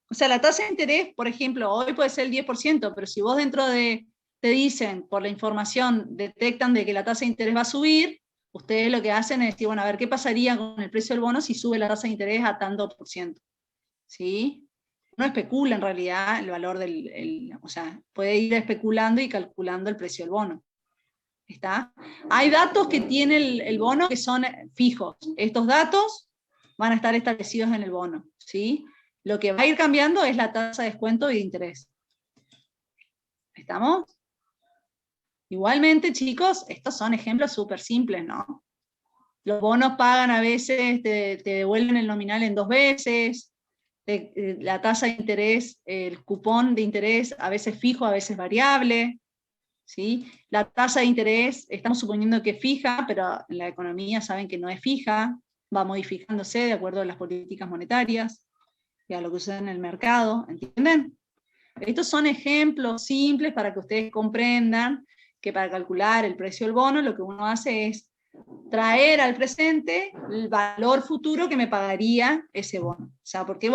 o sea, la tasa de interés, por ejemplo, hoy puede ser el 10%, pero si vos te dicen, por la información, detectan de que la tasa de interés va a subir, ustedes lo que hacen es decir, bueno, a ver, ¿qué pasaría con el precio del bono si sube la tasa de interés a tanto por ciento? ¿Sí? No especula en realidad el valor o sea, puede ir especulando y calculando el precio del bono. ¿Está? Hay datos que tiene el bono que son fijos. Estos datos van a estar establecidos en el bono, ¿sí? Lo que va a ir cambiando es la tasa de descuento y de interés. ¿Estamos? Igualmente, chicos, estos son ejemplos súper simples, ¿no? Los bonos pagan a veces, te devuelven el nominal en 2 veces, la tasa de interés, el cupón de interés a veces fijo, a veces variable, ¿sí? La tasa de interés, estamos suponiendo que es fija, pero en la economía saben que no es fija, va modificándose de acuerdo a las políticas monetarias y a lo que sucede en el mercado, ¿entienden? Estos son ejemplos simples para que ustedes comprendan que para calcular el precio del bono lo que uno hace es traer al presente el valor futuro que me pagaría ese bono. O sea, ¿para qué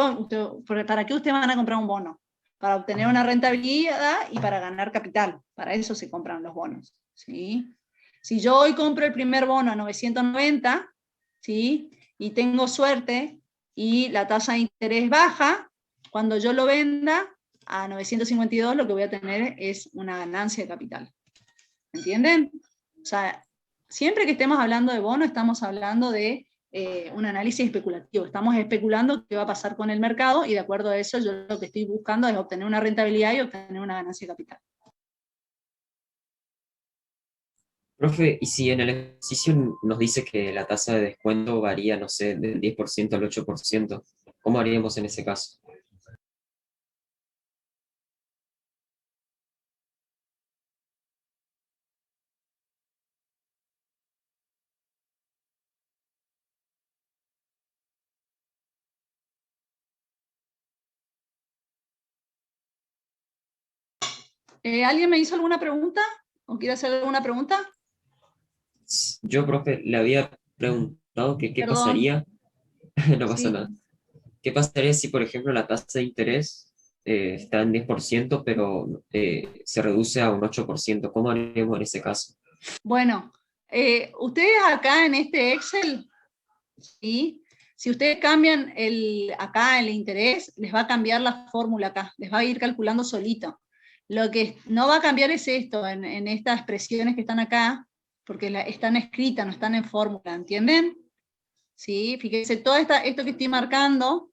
ustedes van a comprar un bono? Para obtener una rentabilidad y para ganar capital. Para eso se compran los bonos, ¿sí? Si yo hoy compro el primer bono a 990, ¿sí? Y tengo suerte y la tasa de interés baja, cuando yo lo venda a 952 lo que voy a tener es una ganancia de capital. ¿Entienden? O sea, siempre que estemos hablando de bono estamos hablando de un análisis especulativo. Estamos especulando qué va a pasar con el mercado y de acuerdo a eso yo lo que estoy buscando es obtener una rentabilidad y obtener una ganancia de capital. Profe, y si en el ejercicio nos dice que la tasa de descuento varía, no sé, del 10% al 8%, ¿cómo haríamos en ese caso? ¿Alguien me hizo alguna pregunta? ¿O quiere hacer alguna pregunta? Yo, profe, le había preguntado que qué Perdón. pasaría, no pasa Sí. nada, ¿qué pasaría si, por ejemplo, la tasa de interés está en 10%, pero se reduce a un 8%? ¿Cómo haríamos en ese caso? Bueno, ustedes acá en este Excel, ¿sí? Si ustedes cambian acá el interés, les va a cambiar la fórmula acá, les va a ir calculando solito. Lo que no va a cambiar es esto, en estas expresiones que están acá, porque están escritas, no están en fórmula, ¿entienden? ¿Sí? Fíjense, todo esto que estoy marcando,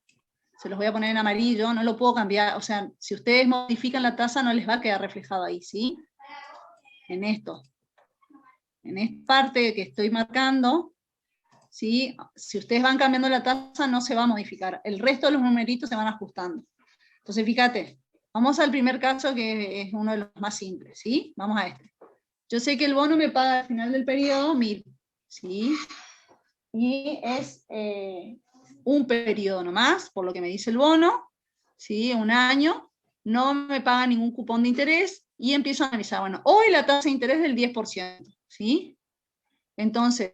se los voy a poner en amarillo, no lo puedo cambiar, o sea, si ustedes modifican la tasa no les va a quedar reflejado ahí, ¿sí? En esta parte que estoy marcando, ¿sí? Si ustedes van cambiando la tasa no se va a modificar, el resto de los numeritos se van ajustando. Entonces fíjate, vamos al primer caso que es uno de los más simples, ¿sí? Vamos a este. Yo sé que el bono me paga al final del periodo 1000, ¿sí? Y es un periodo nomás, por lo que me dice el bono, ¿sí? Un año, no me paga ningún cupón de interés, y empiezo a analizar, bueno, hoy la tasa de interés es del 10%, ¿sí? Entonces,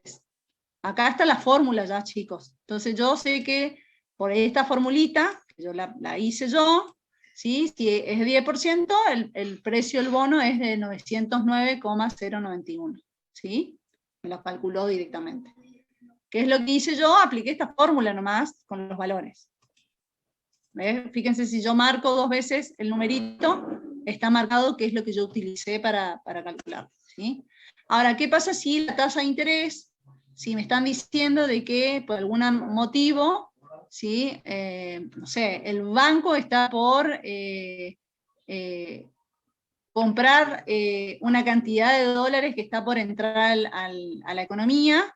acá está la fórmula ya, chicos. Entonces yo sé que por esta formulita, que yo la hice yo, ¿sí? Si es 10%, el precio del bono es de 909,091, ¿sí? Me lo calculó directamente. ¿Qué es lo que hice yo? Apliqué esta fórmula nomás con los valores. ¿Ves? Fíjense, si yo marco 2 veces el numerito, está marcado qué es lo que yo utilicé para calcular, ¿sí? Ahora, ¿qué pasa si la tasa de interés, si me están diciendo de que por algún motivo, ¿sí? No sé, el banco está por comprar una cantidad de dólares que está por entrar a la economía,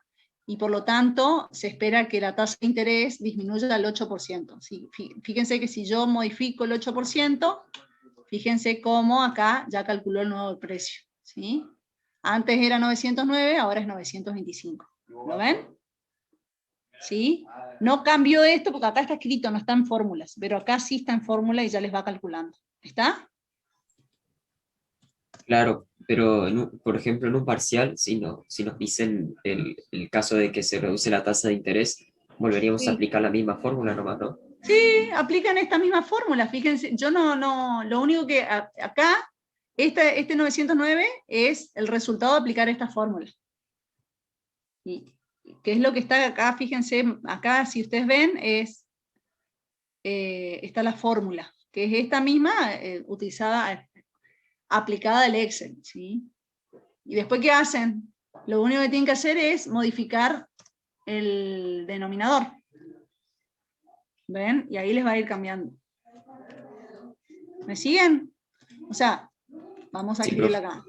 y por lo tanto se espera que la tasa de interés disminuya al 8%. ¿Sí? Fíjense que si yo modifico el 8%, fíjense cómo acá ya calculó el nuevo precio, ¿sí? Antes era 909, ahora es 925. ¿Lo ven? ¿Sí? No cambió esto porque acá está escrito, no está en fórmulas, pero acá sí está en fórmula y ya les va calculando. ¿Está? Claro, pero por ejemplo en un parcial, si nos dicen el caso de que se reduce la tasa de interés, volveríamos a Sí. aplicar la misma fórmula nomás, ¿no? Sí, aplican esta misma fórmula, fíjense, yo no, lo único que acá, este 909 es el resultado de aplicar esta fórmula. Y qué es lo que está acá, fíjense, acá si ustedes ven, está la fórmula, que es esta misma utilizada, aplicada al Excel, ¿sí? Y después, ¿qué hacen? Lo único que tienen que hacer es modificar el denominador. ¿Ven? Y ahí les va a ir cambiando. ¿Me siguen? O sea, vamos a Sí, escribirla profe. acá.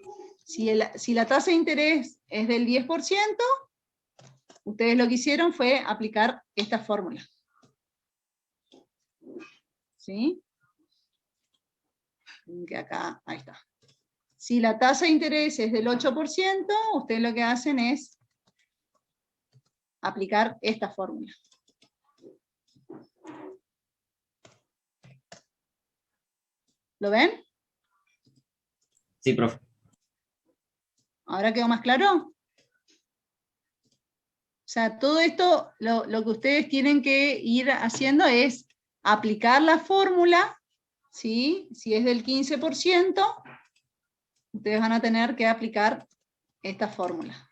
Si la tasa de interés es del 10%, ustedes lo que hicieron fue aplicar esta fórmula. ¿Sí? Que acá, ahí está. Si la tasa de interés es del 8%, ustedes lo que hacen es aplicar esta fórmula. ¿Lo ven? Sí, profe. ¿Ahora quedó más claro? O sea, todo esto, lo que ustedes tienen que ir haciendo es aplicar la fórmula, ¿sí? Si es del 15%, ustedes van a tener que aplicar esta fórmula.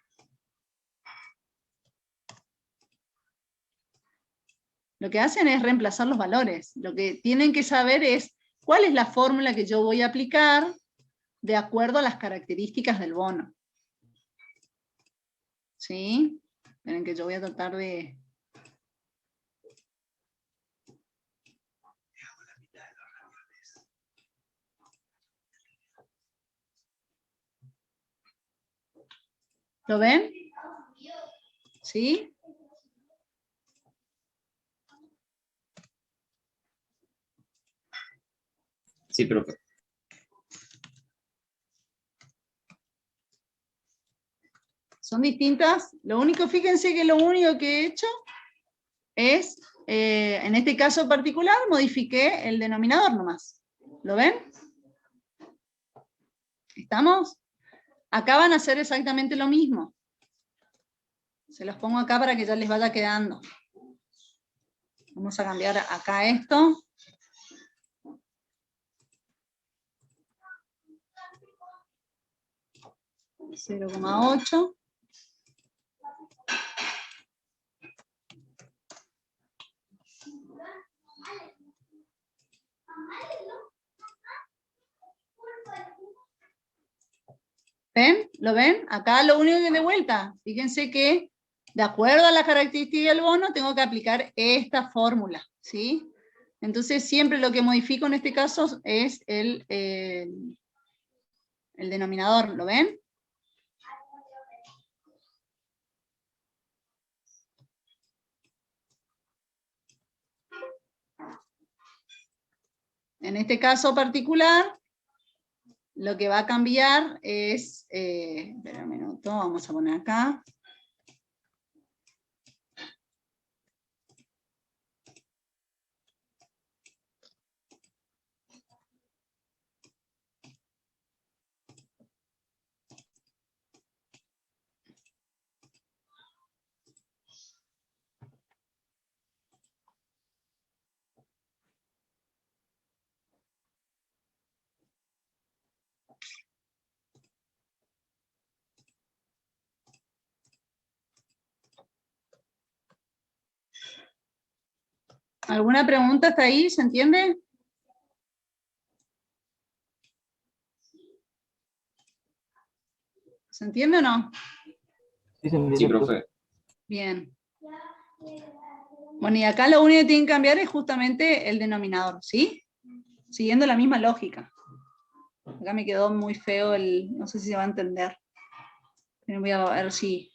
Lo que hacen es reemplazar los valores. Lo que tienen que saber es cuál es la fórmula que yo voy a aplicar de acuerdo a las características del bono. ¿Sí? Miren que yo voy a tratar de... ¿Lo ven? ¿Sí? Sí, profe. Son distintas. Lo único, fíjense que lo único que he hecho es, en este caso particular, modifiqué el denominador nomás. ¿Lo ven? ¿Estamos? Acá van a hacer exactamente lo mismo. Se los pongo acá para que ya les vaya quedando. Vamos a cambiar acá esto. $0,8. ¿Ven? ¿Lo ven? Acá lo único que de vuelta, fíjense que de acuerdo a la característica del bono tengo que aplicar esta fórmula, ¿sí? Entonces siempre lo que modifico en este caso es el denominador, ¿lo ven? En este caso particular, lo que va a cambiar es, espera un minuto, vamos a poner acá. ¿Alguna pregunta hasta ahí? ¿Se entiende? ¿Se entiende o no? Sí, se entiende, Sí, profe. Bien. Bueno, y acá lo único que tienen que cambiar es justamente el denominador, ¿sí? Siguiendo la misma lógica. Acá me quedó muy feo el... No sé si se va a entender. Pero voy a ver si...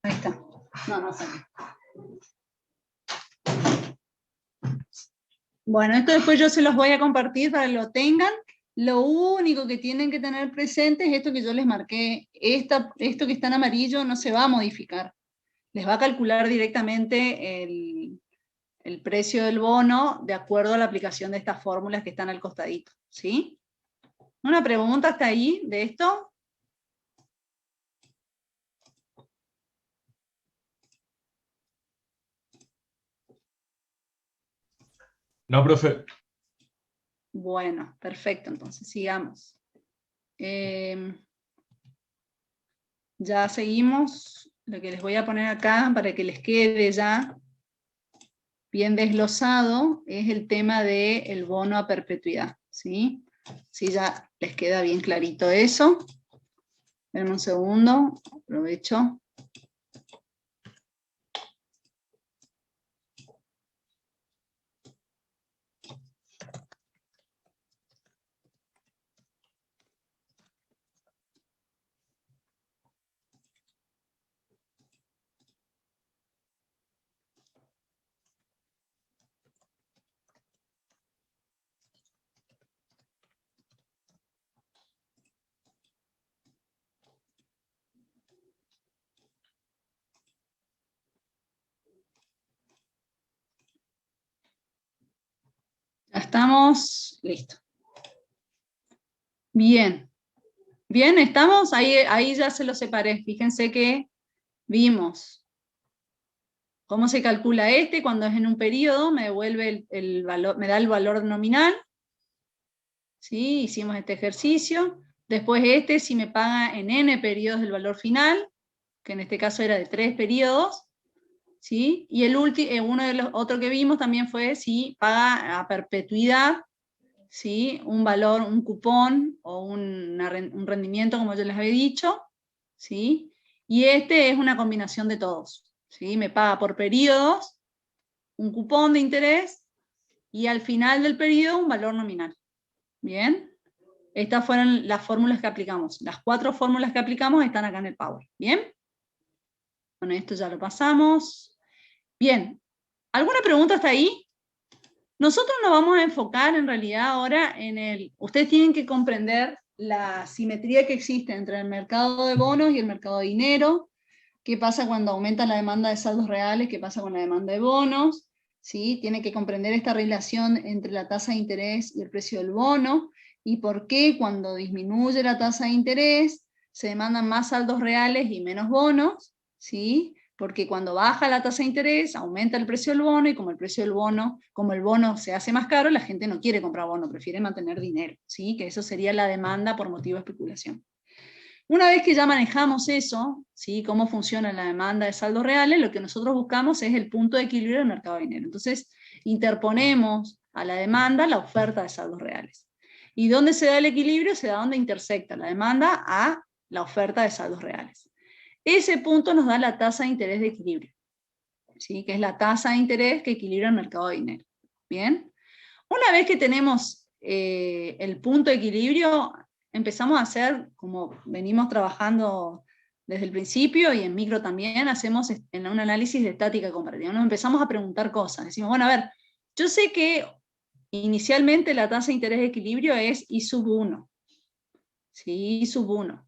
Ahí está. No sé. Bueno, esto después yo se los voy a compartir para que lo tengan. Lo único que tienen que tener presente es esto que yo les marqué. Esto que está en amarillo no se va a modificar. Les va a calcular directamente el precio del bono de acuerdo a la aplicación de estas fórmulas que están al costadito. ¿Sí? ¿Una pregunta hasta ahí de esto? No, profe. Bueno, perfecto, entonces sigamos. Ya seguimos. Lo que les voy a poner acá para que les quede ya bien desglosado es el tema del bono a perpetuidad. ¿Sí? Sí, ya les queda bien clarito eso. Denme un segundo, aprovecho. Ya estamos, listo. Bien. Bien, ¿estamos? Ahí ya se lo separé. Fíjense que vimos cómo se calcula este, cuando es en un periodo, me devuelve el valor, me da el valor nominal. ¿Sí? Hicimos este ejercicio. Después este, si me paga en n periodos del valor final, que en este caso era de 3 periodos. ¿Sí? Y el uno de los otros que vimos también fue si paga a perpetuidad, ¿sí? Un valor, un cupón o un rendimiento, como yo les había dicho. ¿Sí? Y este es una combinación de todos. ¿Sí? Me paga por periodos, un cupón de interés, y al final del periodo un valor nominal. ¿Bien? Estas fueron las fórmulas que aplicamos. Las 4 fórmulas que aplicamos están acá en el Power. ¿Bien? Bueno, esto ya lo pasamos. Bien. ¿Alguna pregunta hasta ahí? Nosotros nos vamos a enfocar en realidad ahora en ustedes tienen que comprender la simetría que existe entre el mercado de bonos y el mercado de dinero. ¿Qué pasa cuando aumenta la demanda de saldos reales? ¿Qué pasa con la demanda de bonos? ¿Sí? Tiene que comprender esta relación entre la tasa de interés y el precio del bono, y por qué cuando disminuye la tasa de interés se demandan más saldos reales y menos bonos, ¿sí? Porque cuando baja la tasa de interés aumenta el precio del bono, y como el bono se hace más caro, la gente no quiere comprar bono, prefiere mantener dinero, ¿sí? Que eso sería la demanda por motivo de especulación. Una vez que ya manejamos eso, ¿sí? Cómo funciona la demanda de saldos reales, lo que nosotros buscamos es el punto de equilibrio del mercado de dinero. Entonces, interponemos a la demanda la oferta de saldos reales. ¿Y dónde se da el equilibrio? Se da donde intersecta la demanda a la oferta de saldos reales. Ese punto nos da la tasa de interés de equilibrio, ¿sí? Que es la tasa de interés que equilibra el mercado de dinero. ¿Bien? Una vez que tenemos el punto de equilibrio, empezamos a hacer, como venimos trabajando desde el principio, y en micro también, hacemos en un análisis de estática comparativa. Nos empezamos a preguntar cosas. Decimos, bueno, a ver, yo sé que inicialmente la tasa de interés de equilibrio es I sub 1. ¿Sí? I sub 1.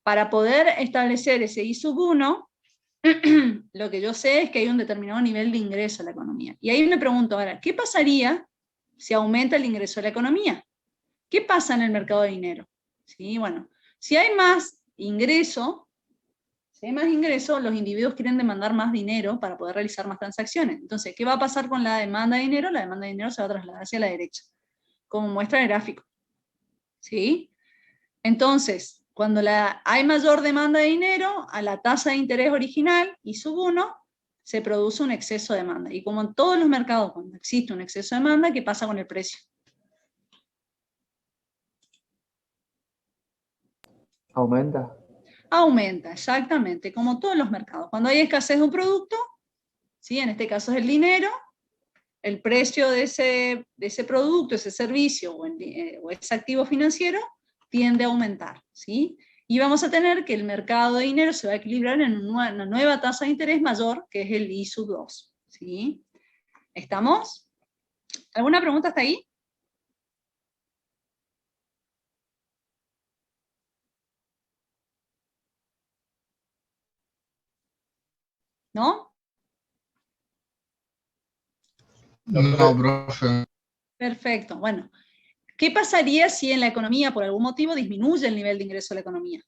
Para poder establecer ese I sub 1, lo que yo sé es que hay un determinado nivel de ingreso a la economía. Y ahí me pregunto, ahora, ¿qué pasaría si aumenta el ingreso a la economía? ¿Qué pasa en el mercado de dinero? ¿Sí? Bueno, si hay más ingreso, los individuos quieren demandar más dinero para poder realizar más transacciones. Entonces, ¿qué va a pasar con la demanda de dinero? La demanda de dinero se va a trasladar hacia la derecha, como muestra el gráfico. ¿Sí? Entonces, Cuando hay mayor demanda de dinero, a la tasa de interés original y sub 1, se produce un exceso de demanda. Y como en todos los mercados, cuando existe un exceso de demanda, ¿qué pasa con el precio? Aumenta. Aumenta, exactamente, como todos los mercados. Cuando hay escasez de un producto, ¿sí? En este caso es el dinero, el precio de ese producto, ese servicio o ese activo financiero tiende a aumentar, ¿sí? Y vamos a tener que el mercado de dinero se va a equilibrar en una nueva tasa de interés mayor, que es el I sub 2, ¿sí? ¿Estamos? ¿Alguna pregunta hasta ahí? ¿No? No, profe. Perfecto, bueno. ¿Qué pasaría si en la economía, por algún motivo, disminuye el nivel de ingreso de la economía?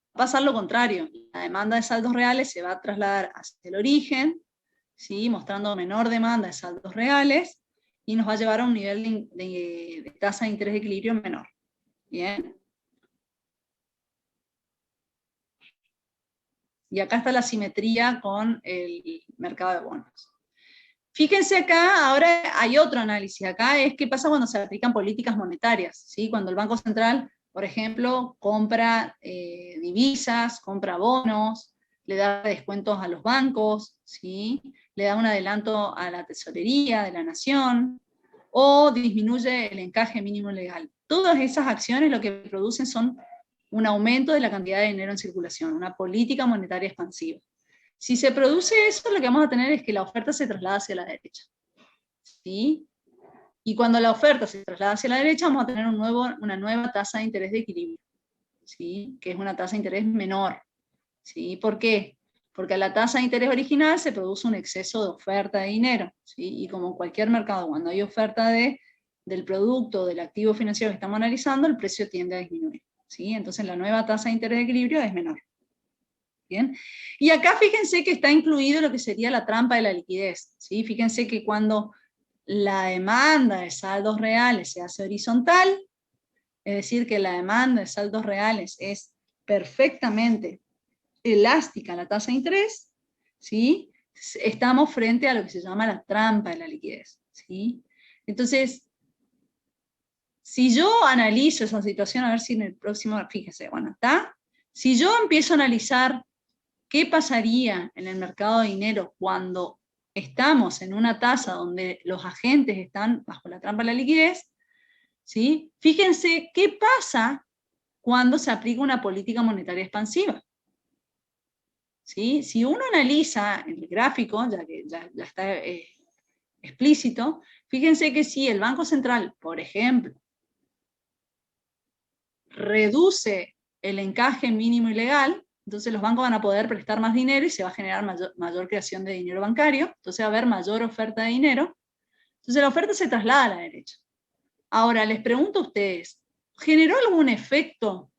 Va a pasar lo contrario. La demanda de saldos reales se va a trasladar hacia el origen, ¿sí? Mostrando menor demanda de saldos reales, y nos va a llevar a un nivel de tasa de interés de equilibrio menor. ¿Bien? Y acá está la simetría con el mercado de bonos. Fíjense acá, ahora hay otro análisis. Acá es qué pasa cuando se aplican políticas monetarias, ¿sí? Cuando el Banco Central, por ejemplo, compra divisas, compra bonos, le da descuentos a los bancos, ¿sí? Le da un adelanto a la tesorería de la nación, o disminuye el encaje mínimo legal. Todas esas acciones lo que producen son un aumento de la cantidad de dinero en circulación, una política monetaria expansiva. Si se produce eso, lo que vamos a tener es que la oferta se traslada hacia la derecha, ¿sí? Y cuando la oferta se traslada hacia la derecha, vamos a tener una nueva tasa de interés de equilibrio, ¿sí? Que es una tasa de interés menor, ¿sí? ¿Por qué? Porque a la tasa de interés original se produce un exceso de oferta de dinero, ¿sí? Y como en cualquier mercado, cuando hay oferta del producto, del activo financiero que estamos analizando, el precio tiende a disminuir, ¿sí? Entonces la nueva tasa de interés de equilibrio es menor. ¿Bien? Y acá fíjense que está incluido lo que sería la trampa de la liquidez, ¿sí? Fíjense que cuando la demanda de saldos reales se hace horizontal, es decir, que la demanda de saldos reales es perfectamente elástica a la tasa de interés, ¿sí? Estamos frente a lo que se llama la trampa de la liquidez, ¿sí? Entonces, si yo analizo esa situación, a ver si en el próximo, fíjese, bueno, está. Si yo empiezo a analizar ¿qué pasaría en el mercado de dinero cuando estamos en una tasa donde los agentes están bajo la trampa de la liquidez? ¿Sí? Fíjense qué pasa cuando se aplica una política monetaria expansiva. ¿Sí? Si uno analiza el gráfico, ya que ya está explícito, fíjense que si el Banco Central, por ejemplo, reduce el encaje mínimo ilegal, entonces los bancos van a poder prestar más dinero y se va a generar mayor creación de dinero bancario, entonces va a haber mayor oferta de dinero, entonces la oferta se traslada a la derecha. Ahora, les pregunto a ustedes, ¿generó algún efecto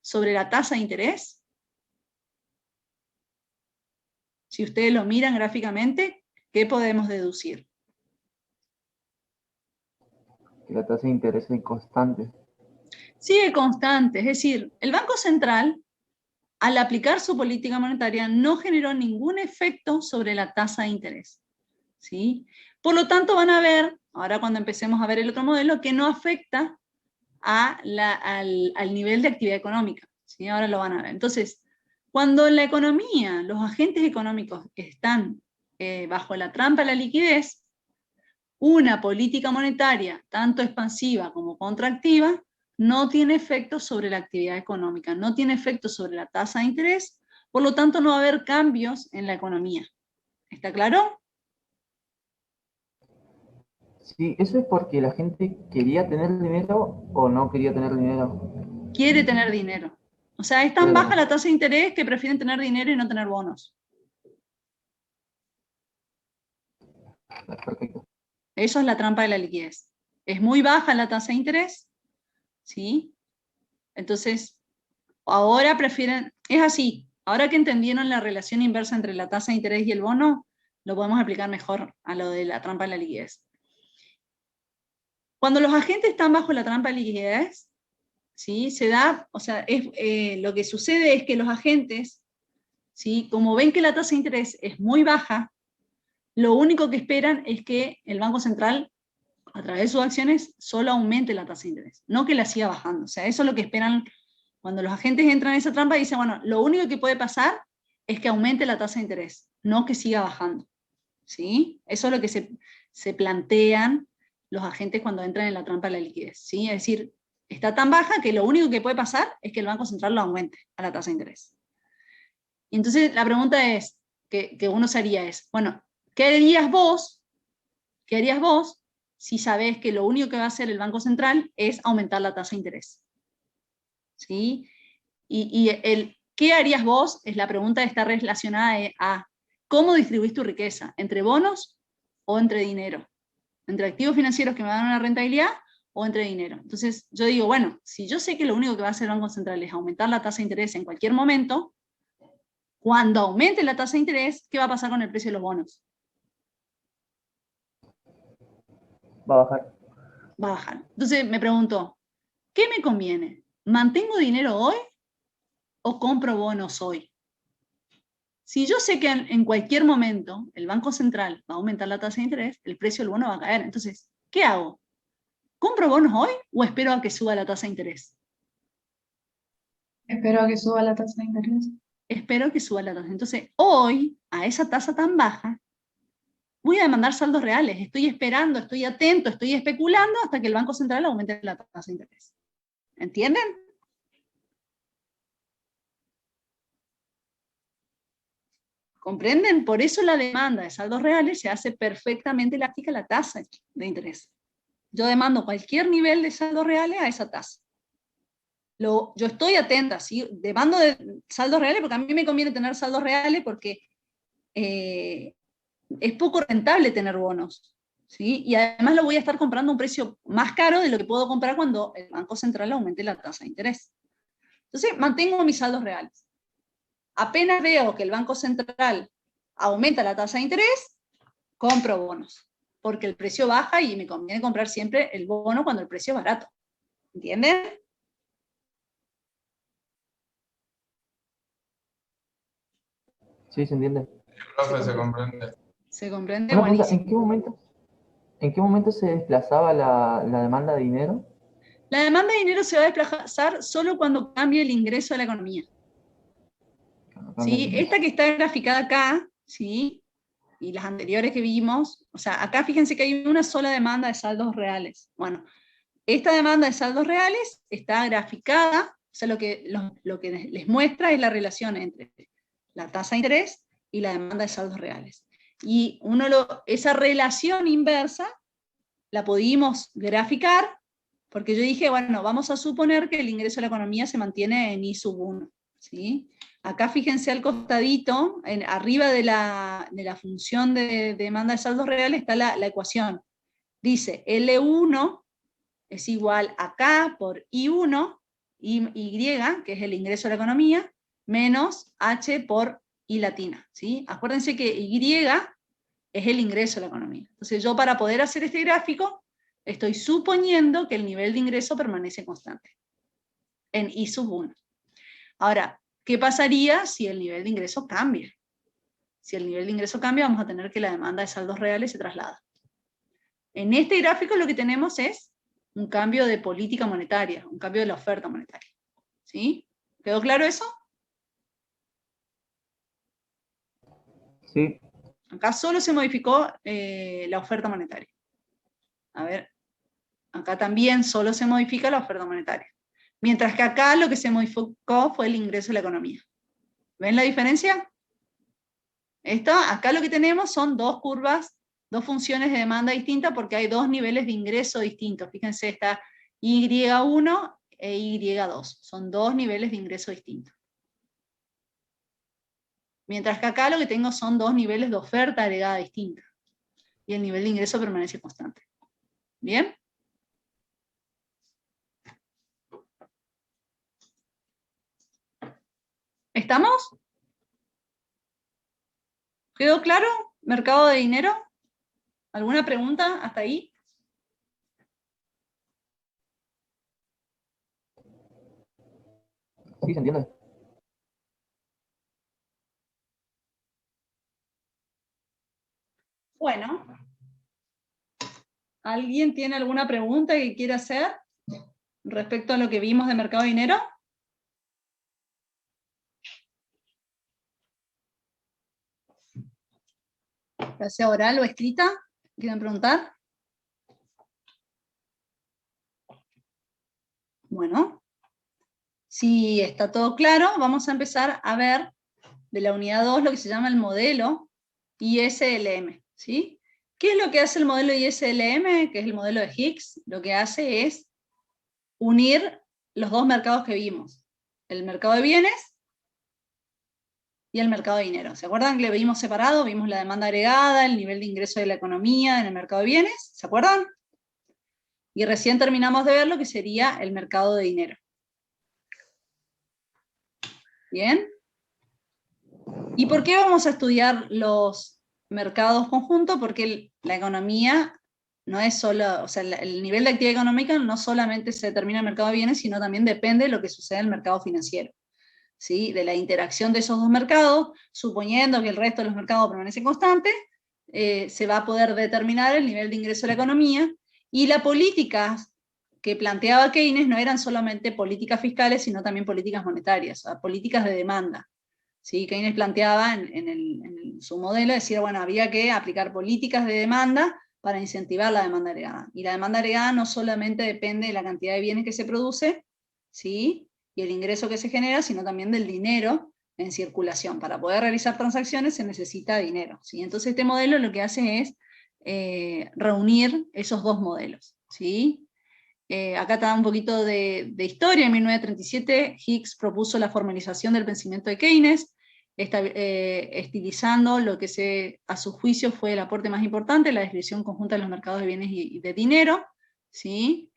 sobre la tasa de interés? Si ustedes lo miran gráficamente, ¿qué podemos deducir? Que la tasa de interés es constante. Sigue constante, es decir, el Banco Central, al aplicar su política monetaria, no generó ningún efecto sobre la tasa de interés, ¿sí? Por lo tanto, van a ver, ahora cuando empecemos a ver el otro modelo, que no afecta al nivel de actividad económica, ¿sí? Ahora lo van a ver. Entonces, cuando en la economía los agentes económicos están bajo la trampa de la liquidez, una política monetaria, tanto expansiva como contractiva, no tiene efecto sobre la actividad económica, no tiene efecto sobre la tasa de interés, por lo tanto no va a haber cambios en la economía. ¿Está claro? Sí, ¿eso es porque la gente quería tener dinero o no quería tener dinero? Quiere tener dinero. O sea, es tan baja la tasa de interés que prefieren tener dinero y no tener bonos. Perfecto. Eso es la trampa de la liquidez. Es muy baja la tasa de interés, ¿sí? Entonces, ahora prefieren, es así, ahora que entendieron la relación inversa entre la tasa de interés y el bono, lo podemos aplicar mejor a lo de la trampa de la liquidez. Cuando los agentes están bajo la trampa de liquidez, ¿sí? Se da, o sea, lo que sucede es que los agentes, ¿sí? Como ven que la tasa de interés es muy baja, lo único que esperan es que el Banco Central, a través de sus acciones, solo aumente la tasa de interés, no que la siga bajando. O sea, eso es lo que esperan cuando los agentes entran en esa trampa y dicen, bueno, lo único que puede pasar es que aumente la tasa de interés, no que siga bajando. ¿Sí? Eso es lo que se plantean los agentes cuando entran en la trampa de la liquidez. ¿Sí? Es decir, está tan baja que lo único que puede pasar es que el Banco Central lo aumente a la tasa de interés. Y entonces la pregunta es, que uno se haría es, bueno, ¿qué harías vos si sabés que lo único que va a hacer el Banco Central es aumentar la tasa de interés? ¿Sí? Y el ¿qué harías vos? Es la pregunta que está relacionada a ¿cómo distribuís tu riqueza? ¿Entre bonos o entre dinero? ¿Entre activos financieros que me dan una rentabilidad o entre dinero? Entonces yo digo, bueno, si yo sé que lo único que va a hacer el Banco Central es aumentar la tasa de interés en cualquier momento, cuando aumente la tasa de interés, ¿qué va a pasar con el precio de los bonos? Va a bajar. Va a bajar. Entonces me pregunto, ¿qué me conviene? ¿Mantengo dinero hoy o compro bonos hoy? Si yo sé que en cualquier momento el Banco Central va a aumentar la tasa de interés, el precio del bono va a caer. Entonces, ¿qué hago? ¿Compro bonos hoy o espero a que suba la tasa de interés? Espero a que suba la tasa de interés. Espero que suba la tasa. Entonces, hoy, a esa tasa tan baja, voy a demandar saldos reales. Estoy esperando, estoy atento, estoy especulando hasta que el Banco Central aumente la tasa de interés. ¿Entienden? ¿Comprenden? Por eso la demanda de saldos reales se hace perfectamente elástica a la tasa de interés. Yo demando cualquier nivel de saldos reales a esa tasa. Yo estoy atenta, ¿sí? Demando de saldos reales porque a mí me conviene tener saldos reales porque es poco rentable tener bonos, ¿sí? Y además lo voy a estar comprando a un precio más caro de lo que puedo comprar cuando el Banco Central aumente la tasa de interés. Entonces, mantengo mis saldos reales. Apenas veo que el Banco Central aumenta la tasa de interés, compro bonos, porque el precio baja y me conviene comprar siempre el bono cuando el precio es barato. ¿Entienden? Sí, se entiende. Profe, se comprende. ¿Se comprende? Una pregunta, Buenísimo. ¿en qué momento se desplazaba la demanda de dinero? La demanda de dinero se va a desplazar solo cuando cambie el ingreso de la economía. ¿Sí? Esta que está graficada acá, ¿sí? Y las anteriores que vimos, o sea, acá fíjense que hay una sola demanda de saldos reales. Bueno, esta demanda de saldos reales está graficada, o sea, lo que les muestra es la relación entre la tasa de interés y la demanda de saldos reales. Y esa relación inversa la pudimos graficar, porque yo dije, bueno, vamos a suponer que el ingreso de la economía se mantiene en I sub 1, ¿sí? Acá fíjense al costadito, arriba de la función de demanda de saldos reales está la ecuación. Dice L1 es igual a K por I1, Y, que es el ingreso de la economía, menos H por I latina, ¿sí? Acuérdense que Y es el ingreso de la economía. Entonces yo para poder hacer este gráfico, estoy suponiendo que el nivel de ingreso permanece constante, en I sub 1. Ahora, ¿qué pasaría si el nivel de ingreso cambia? Si el nivel de ingreso cambia, vamos a tener que la demanda de saldos reales se traslada. En este gráfico lo que tenemos es un cambio de política monetaria, un cambio de la oferta monetaria. ¿Sí? ¿Quedó claro eso? Sí. Acá solo se modificó la oferta monetaria. A ver, acá también solo se modifica la oferta monetaria. Mientras que acá lo que se modificó fue el ingreso de la economía. ¿Ven la diferencia? Acá lo que tenemos son dos curvas, dos funciones de demanda distintas porque hay dos niveles de ingreso distintos. Fíjense, está Y1 e Y2. Son dos niveles de ingreso distintos. Mientras que acá lo que tengo son dos niveles de oferta agregada distinta. Y el nivel de ingreso permanece constante. ¿Bien? ¿Estamos? ¿Quedó claro? ¿Mercado de dinero? ¿Alguna pregunta hasta ahí? ¿Sí se entiende? Bueno, ¿alguien tiene alguna pregunta que quiera hacer respecto a lo que vimos de mercado de dinero? Ya sea oral o escrita, ¿quieren preguntar? Bueno, si está todo claro, vamos a empezar a ver de la unidad 2 lo que se llama el modelo ISLM, ¿sí? ¿Qué es lo que hace el modelo ISLM, que es el modelo de Higgs? Lo que hace es unir los dos mercados que vimos, el mercado de bienes y el mercado de dinero. ¿Se acuerdan que le vimos separado? Vimos la demanda agregada, el nivel de ingreso de la economía en el mercado de bienes, ¿se acuerdan? Y recién terminamos de ver lo que sería el mercado de dinero. ¿Bien? ¿Y por qué vamos a estudiar los mercados conjuntos? Porque la economía no es solo, o sea, el nivel de actividad económica no solamente se determina en el mercado de bienes, sino también depende de lo que sucede en el mercado financiero, ¿sí? De la interacción de esos dos mercados, suponiendo que el resto de los mercados permanece constante, se va a poder determinar el nivel de ingreso de la economía, y las políticas que planteaba Keynes no eran solamente políticas fiscales, sino también políticas monetarias, o sea, políticas de demanda. ¿Sí? Keynes planteaba en su modelo, decía, bueno, había que aplicar políticas de demanda para incentivar la demanda agregada. Y la demanda agregada no solamente depende de la cantidad de bienes que se produce, ¿sí? Y el ingreso que se genera, sino también del dinero en circulación. Para poder realizar transacciones se necesita dinero, ¿sí? Entonces este modelo lo que hace es reunir esos dos modelos, ¿sí? Acá está un poquito de historia. En 1937 Higgs propuso la formalización del pensamiento de Keynes, estilizando lo que a su juicio fue el aporte más importante, la descripción conjunta de los mercados de bienes y de dinero, ¿sí?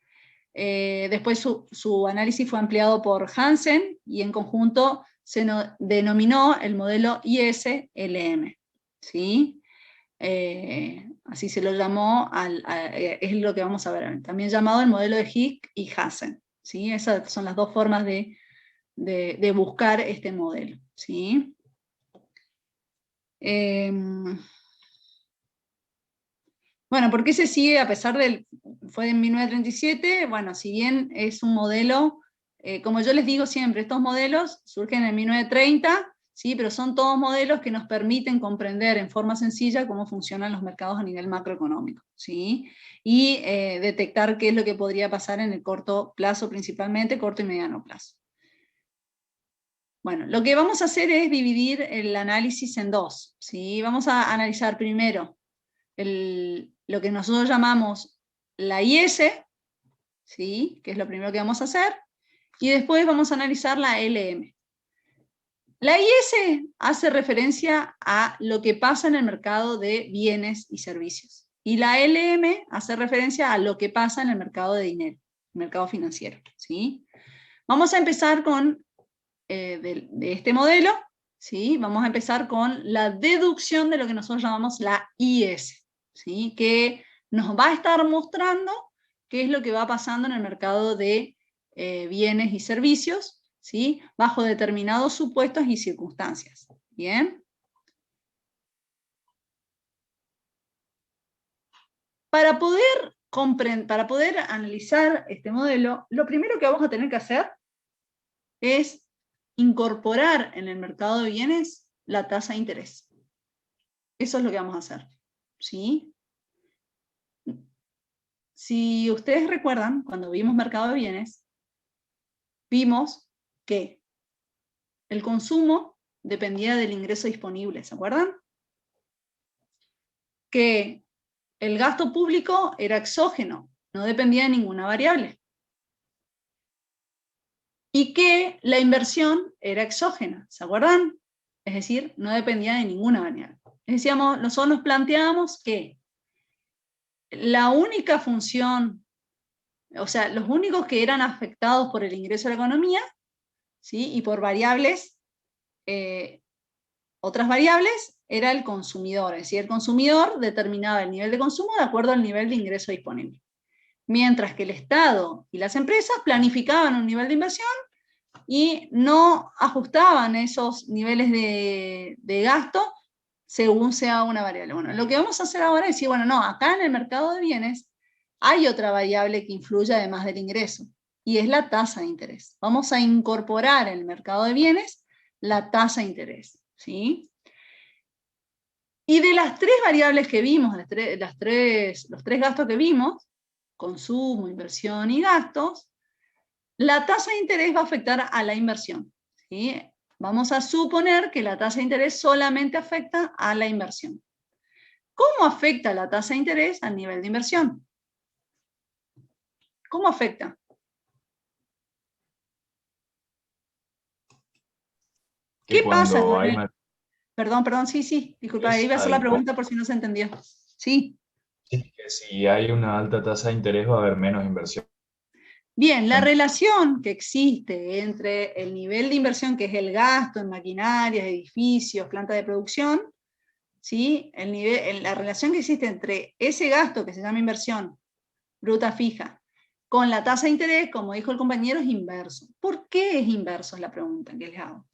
Después su análisis fue ampliado por Hansen, y en conjunto se denominó el modelo ISLM, ¿sí? Así se lo llamó, es lo que vamos a ver, también llamado el modelo de Higgs y Hansen, ¿sí? Esas son las dos formas de buscar este modelo, ¿sí? Bueno, ¿por qué se sigue a pesar fue en 1937? Bueno, si bien es un modelo, como yo les digo siempre, estos modelos surgen en 1930, ¿sí? Pero son todos modelos que nos permiten comprender en forma sencilla cómo funcionan los mercados a nivel macroeconómico, ¿sí? Y detectar qué es lo que podría pasar en el corto plazo, principalmente corto y mediano plazo. Bueno, lo que vamos a hacer es dividir el análisis en dos, ¿sí? Vamos a analizar primero lo que nosotros llamamos la IS, ¿sí? Que es lo primero que vamos a hacer, y después vamos a analizar la LM. La IS hace referencia a lo que pasa en el mercado de bienes y servicios, y la LM hace referencia a lo que pasa en el mercado de dinero, el mercado financiero, ¿sí? Vamos a empezar con de este modelo, ¿sí? Vamos a empezar con la deducción de lo que nosotros llamamos la IS, ¿sí? Que nos va a estar mostrando qué es lo que va pasando en el mercado de bienes y servicios, ¿sí? Bajo determinados supuestos y circunstancias. ¿Bien? Para poder analizar este modelo, lo primero que vamos a tener que hacer es incorporar en el mercado de bienes la tasa de interés. Eso es lo que vamos a hacer, ¿sí? Si ustedes recuerdan, cuando vimos mercado de bienes, vimos que el consumo dependía del ingreso disponible, ¿se acuerdan? Que el gasto público era exógeno, no dependía de ninguna variable. Y que la inversión era exógena, ¿se acuerdan? Es decir, no dependía de ninguna variable. Decíamos, nosotros nos planteábamos que la única función, o sea, los únicos que eran afectados por el ingreso a la economía, ¿sí? Y por variables, otras variables, era el consumidor. Es decir, el consumidor determinaba el nivel de consumo de acuerdo al nivel de ingreso disponible. Mientras que el Estado y las empresas planificaban un nivel de inversión y no ajustaban esos niveles de gasto según sea una variable. Bueno, lo que vamos a hacer ahora es decir, bueno, no, acá en el mercado de bienes hay otra variable que influye además del ingreso, y es la tasa de interés. Vamos a incorporar en el mercado de bienes la tasa de interés, ¿sí? Y de las tres variables que vimos, los tres gastos que vimos, consumo, inversión y gastos, la tasa de interés va a afectar a la inversión, ¿sí? Vamos a suponer que la tasa de interés solamente afecta a la inversión. ¿Cómo afecta la tasa de interés al nivel de inversión? ¿Cómo afecta? ¿Qué pasa? Perdón, sí, disculpa, iba a hacer la pregunta por si no se entendió. Sí. Sí, que si hay una alta tasa de interés va a haber menos inversión. Bien, la relación que existe entre el nivel de inversión, que es el gasto en maquinarias, edificios, plantas de producción, ¿sí? La relación que existe entre ese gasto que se llama inversión bruta fija con la tasa de interés, como dijo el compañero, es inverso. ¿Por qué es inverso? Es la pregunta que les hago.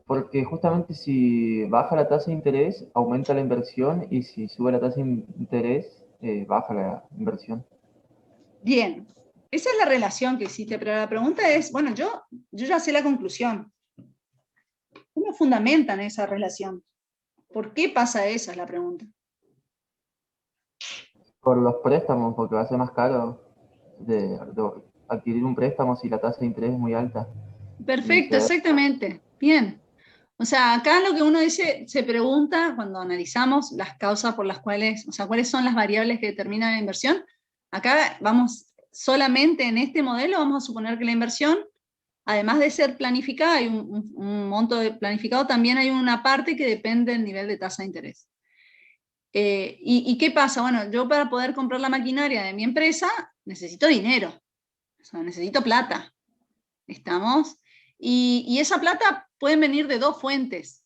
Porque justamente si baja la tasa de interés, aumenta la inversión, y si sube la tasa de interés, baja la inversión. Bien, esa es la relación que existe, pero la pregunta es, bueno, yo ya sé la conclusión. ¿Cómo fundamentan esa relación? ¿Por qué pasa eso? Es la pregunta. Por los préstamos, porque va a ser más caro de adquirir un préstamo si la tasa de interés es muy alta. Perfecto, exactamente. Bien. O sea, acá lo que uno dice, se pregunta cuando analizamos las causas por las cuales, o sea, cuáles son las variables que determinan la inversión. Acá vamos, solamente en este modelo vamos a suponer que la inversión, además de ser planificada, hay un monto de planificado, también hay una parte que depende del nivel de tasa de interés. ¿Y qué pasa? Bueno, yo para poder comprar la maquinaria de mi empresa necesito dinero, o sea, necesito plata. ¿Estamos? Y esa plata puede venir de dos fuentes.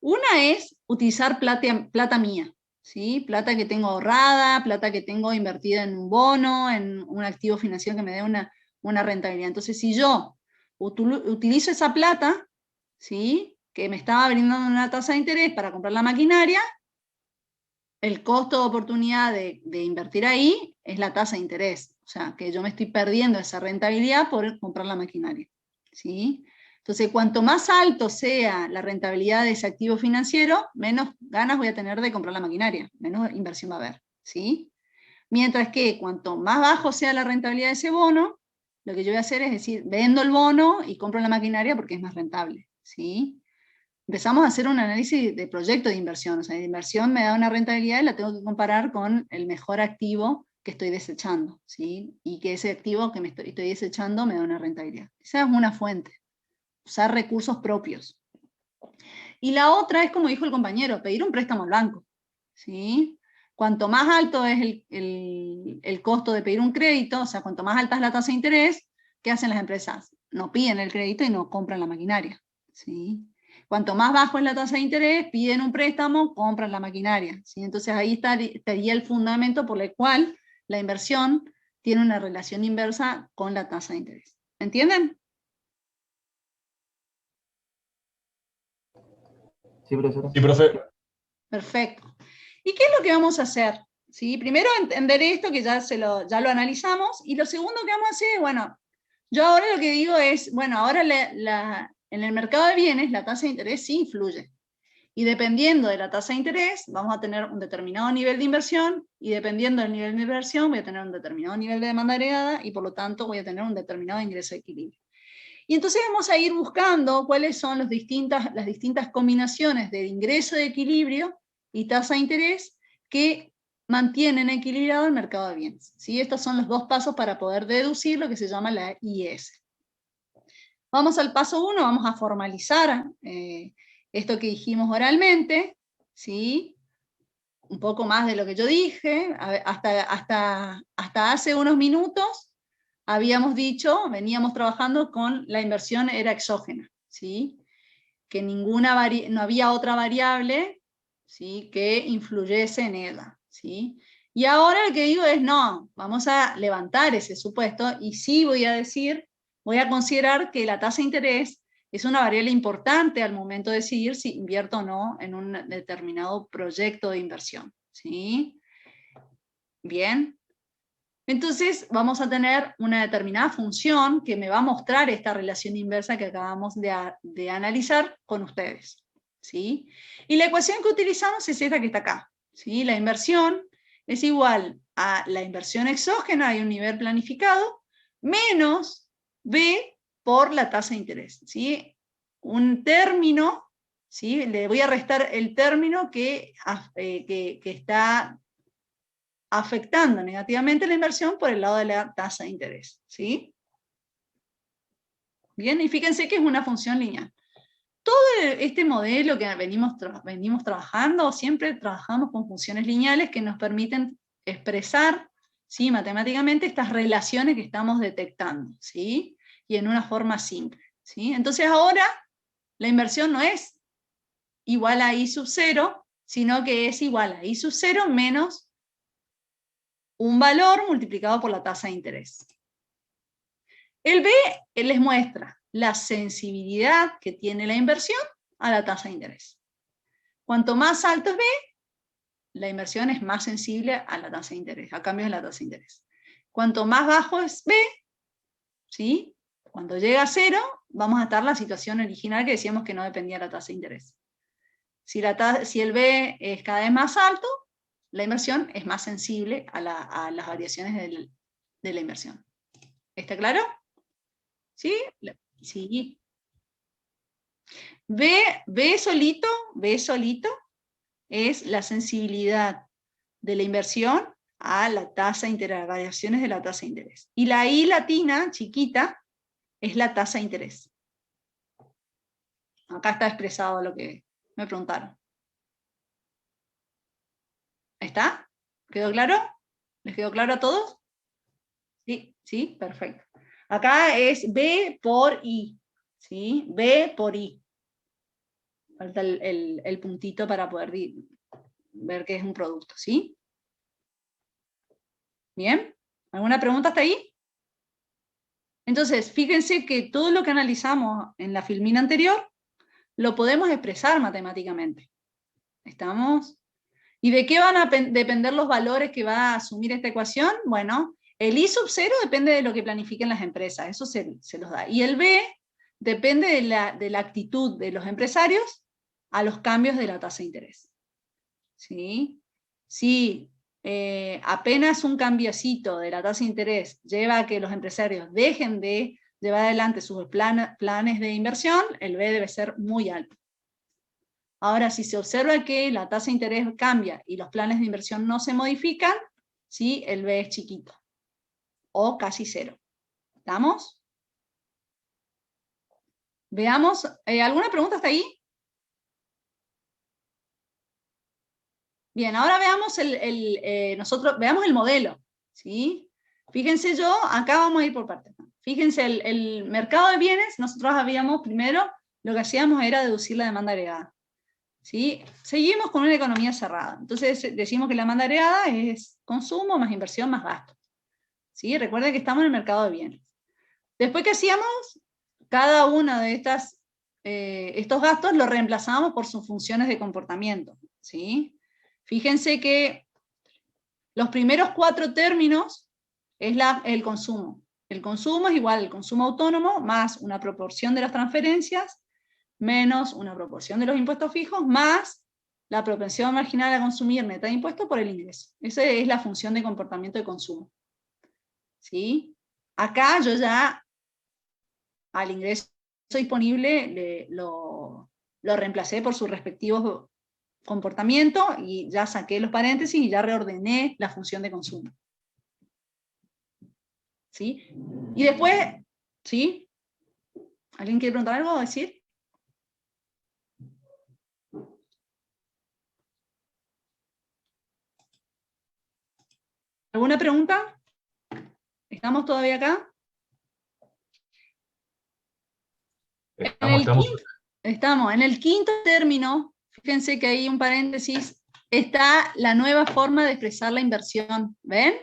Una es utilizar plata mía, ¿sí? Plata que tengo ahorrada, plata que tengo invertida en un bono, en un activo financiero que me dé una rentabilidad. Entonces, si yo utilizo esa plata, ¿sí? Que me estaba brindando una tasa de interés para comprar la maquinaria, el costo de oportunidad de invertir ahí es la tasa de interés. O sea, que yo me estoy perdiendo esa rentabilidad por comprar la maquinaria, ¿sí? Entonces, cuanto más alto sea la rentabilidad de ese activo financiero, menos ganas voy a tener de comprar la maquinaria, menos inversión va a haber, ¿sí? Mientras que cuanto más bajo sea la rentabilidad de ese bono, lo que yo voy a hacer es decir, vendo el bono y compro la maquinaria porque es más rentable, ¿sí? Empezamos a hacer un análisis de proyecto de inversión. O sea, la inversión me da una rentabilidad y la tengo que comparar con el mejor activo que estoy desechando, ¿sí? Y que ese activo que estoy desechando me da una rentabilidad. Esa es una fuente. Usar recursos propios. Y la otra es, como dijo el compañero, pedir un préstamo al banco, ¿sí? Cuanto más alto es el costo de pedir un crédito, o sea, cuanto más alta es la tasa de interés, ¿qué hacen las empresas? No piden el crédito y no compran la maquinaria, ¿sí? Cuanto más bajo es la tasa de interés, piden un préstamo, compran la maquinaria, ¿sí? Entonces ahí estaría el fundamento por el cual la inversión tiene una relación inversa con la tasa de interés. ¿Entienden? Sí, profesor. Sí, profe. Perfecto. ¿Y qué es lo que vamos a hacer? ¿Sí? Primero entender esto, que ya lo analizamos, y lo segundo que vamos a hacer, bueno, yo ahora lo que digo es, bueno, ahora en el mercado de bienes la tasa de interés sí influye. Y dependiendo de la tasa de interés, vamos a tener un determinado nivel de inversión, y dependiendo del nivel de inversión, voy a tener un determinado nivel de demanda agregada, y por lo tanto voy a tener un determinado ingreso de equilibrio. Y entonces vamos a ir buscando cuáles son las distintas combinaciones de ingreso de equilibrio y tasa de interés que mantienen equilibrado el mercado de bienes, ¿sí? Estos son los dos pasos para poder deducir lo que se llama la IS. Vamos al paso 1, vamos a formalizar esto que dijimos oralmente, ¿sí? Un poco más de lo que yo dije, hasta hace unos minutos habíamos dicho, veníamos trabajando con la inversión era exógena, ¿sí? Que no había otra variable, ¿sí? Que influyese en ella, ¿sí? Y ahora lo que digo es, no, vamos a levantar ese supuesto, y sí voy a considerar que la tasa de interés es una variable importante al momento de decidir si invierto o no en un determinado proyecto de inversión, ¿sí? Bien. Entonces vamos a tener una determinada función que me va a mostrar esta relación inversa que acabamos de analizar con ustedes, ¿sí? Y la ecuación que utilizamos es esta que está acá, ¿sí? La inversión es igual a la inversión exógena, hay un nivel planificado, menos B por la tasa de interés, ¿sí? Un término, ¿sí? Le voy a restar el término que está afectando negativamente la inversión por el lado de la tasa de interés, ¿sí? Bien, y fíjense que es una función lineal. Todo este modelo que venimos trabajando, siempre trabajamos con funciones lineales que nos permiten expresar, ¿sí? Matemáticamente estas relaciones que estamos detectando, ¿sí? Y en una forma simple, ¿sí? Entonces ahora la inversión no es igual a I sub 0, sino que es igual a I sub 0 menos un valor multiplicado por la tasa de interés. El B les muestra la sensibilidad que tiene la inversión a la tasa de interés. Cuanto más alto es B, la inversión es más sensible a la tasa de interés, a cambios en la tasa de interés. Cuanto más bajo es B, ¿sí? Cuando llega a 0, vamos a estar en la situación original que decíamos que no dependía de la tasa de interés. Si el B es cada vez más alto, la inversión es más sensible a las variaciones de la inversión. ¿Está claro? ¿Sí? Sí. B solito es la sensibilidad de la inversión a la tasa de interés, variaciones de la tasa de interés. Y la I latina, chiquita, es la tasa de interés. Acá está expresado lo que me preguntaron. ¿Está? ¿Quedó claro? ¿Les quedó claro a todos? Sí, sí, perfecto. Acá es B por I, ¿sí? B por I. Falta el puntito para poder ver que es un producto, ¿sí? ¿Bien? ¿Alguna pregunta hasta ahí? Entonces, fíjense que todo lo que analizamos en la filmina anterior lo podemos expresar matemáticamente. ¿Estamos? ¿Y de qué van a depender los valores que va a asumir esta ecuación? Bueno, el I sub 0 depende de lo que planifiquen las empresas, eso se los da. Y el B depende de la actitud de los empresarios a los cambios de la tasa de interés. ¿Sí? Si apenas un cambiocito de la tasa de interés lleva a que los empresarios dejen de llevar adelante sus planes de inversión, el B debe ser muy alto. Ahora, si se observa que la tasa de interés cambia y los planes de inversión no se modifican, ¿sí? El B es chiquito o casi 0. ¿Estamos? Veamos, ¿alguna pregunta hasta ahí? Bien, ahora veamos veamos el modelo, ¿sí? Fíjense acá vamos a ir por partes. Fíjense, el mercado de bienes, nosotros habíamos primero, lo que hacíamos era deducir la demanda agregada. ¿Sí? Seguimos con una economía cerrada. Entonces decimos que la demanda agregada es consumo más inversión más gasto. ¿Sí? Recuerden que estamos en el mercado de bienes. Después, ¿qué hacíamos? Cada uno de estos gastos los reemplazábamos por sus funciones de comportamiento. ¿Sí? Fíjense que los primeros 4 términos es el consumo. El consumo es igual al consumo autónomo más una proporción de las transferencias menos una proporción de los impuestos fijos, más la propensión marginal a consumir neta de impuestos por el ingreso. Esa es la función de comportamiento de consumo. ¿Sí? Acá yo ya al ingreso disponible lo reemplacé por su respectivo comportamiento y ya saqué los paréntesis y ya reordené la función de consumo. ¿Sí? Y después, ¿sí? ¿Alguien quiere preguntar algo o decir? ¿Alguna pregunta? ¿Estamos todavía acá? Estamos en el quinto término, fíjense que hay un paréntesis, está la nueva forma de expresar la inversión, ¿ven?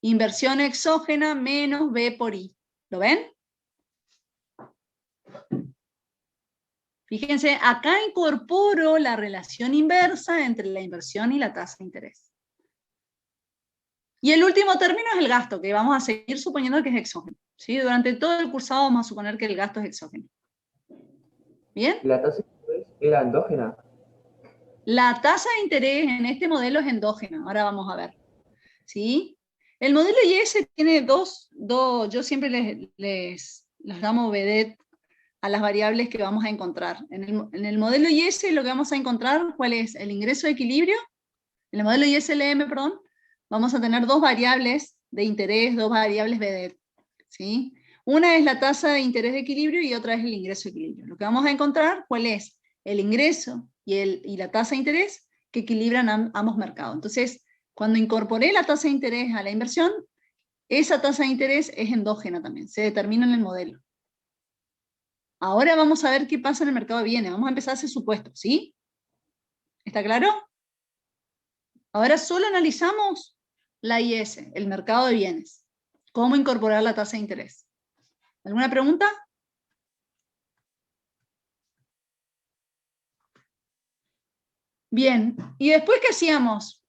Inversión exógena menos B por I, ¿lo ven? Fíjense, acá incorporo la relación inversa entre la inversión y la tasa de interés. Y el último término es el gasto, que vamos a seguir suponiendo que es exógeno, ¿sí? Durante todo el cursado vamos a suponer que el gasto es exógeno. ¿Bien? ¿La tasa de interés era endógena? La tasa de interés en este modelo es endógena, ahora vamos a ver. ¿Sí? El modelo IS tiene dos yo siempre les llamo vedette a las variables que vamos a encontrar. En el modelo IS lo que vamos a encontrar, ¿cuál es? El ingreso de equilibrio. En el modelo ISLM, perdón, vamos a tener dos variables de interés, dos variables vedette. ¿Sí? Una es la tasa de interés de equilibrio y otra es el ingreso de equilibrio. Lo que vamos a encontrar, ¿cuál es? El ingreso y la tasa de interés que equilibran ambos mercados. Entonces, cuando incorporé la tasa de interés a la inversión, esa tasa de interés es endógena también, se determina en el modelo. Ahora vamos a ver qué pasa en el mercado de bienes. Vamos a empezar a hacer supuestos, ¿sí? ¿Está claro? Ahora solo analizamos la IS, el mercado de bienes. ¿Cómo incorporar la tasa de interés? ¿Alguna pregunta? Bien, ¿y después qué hacíamos?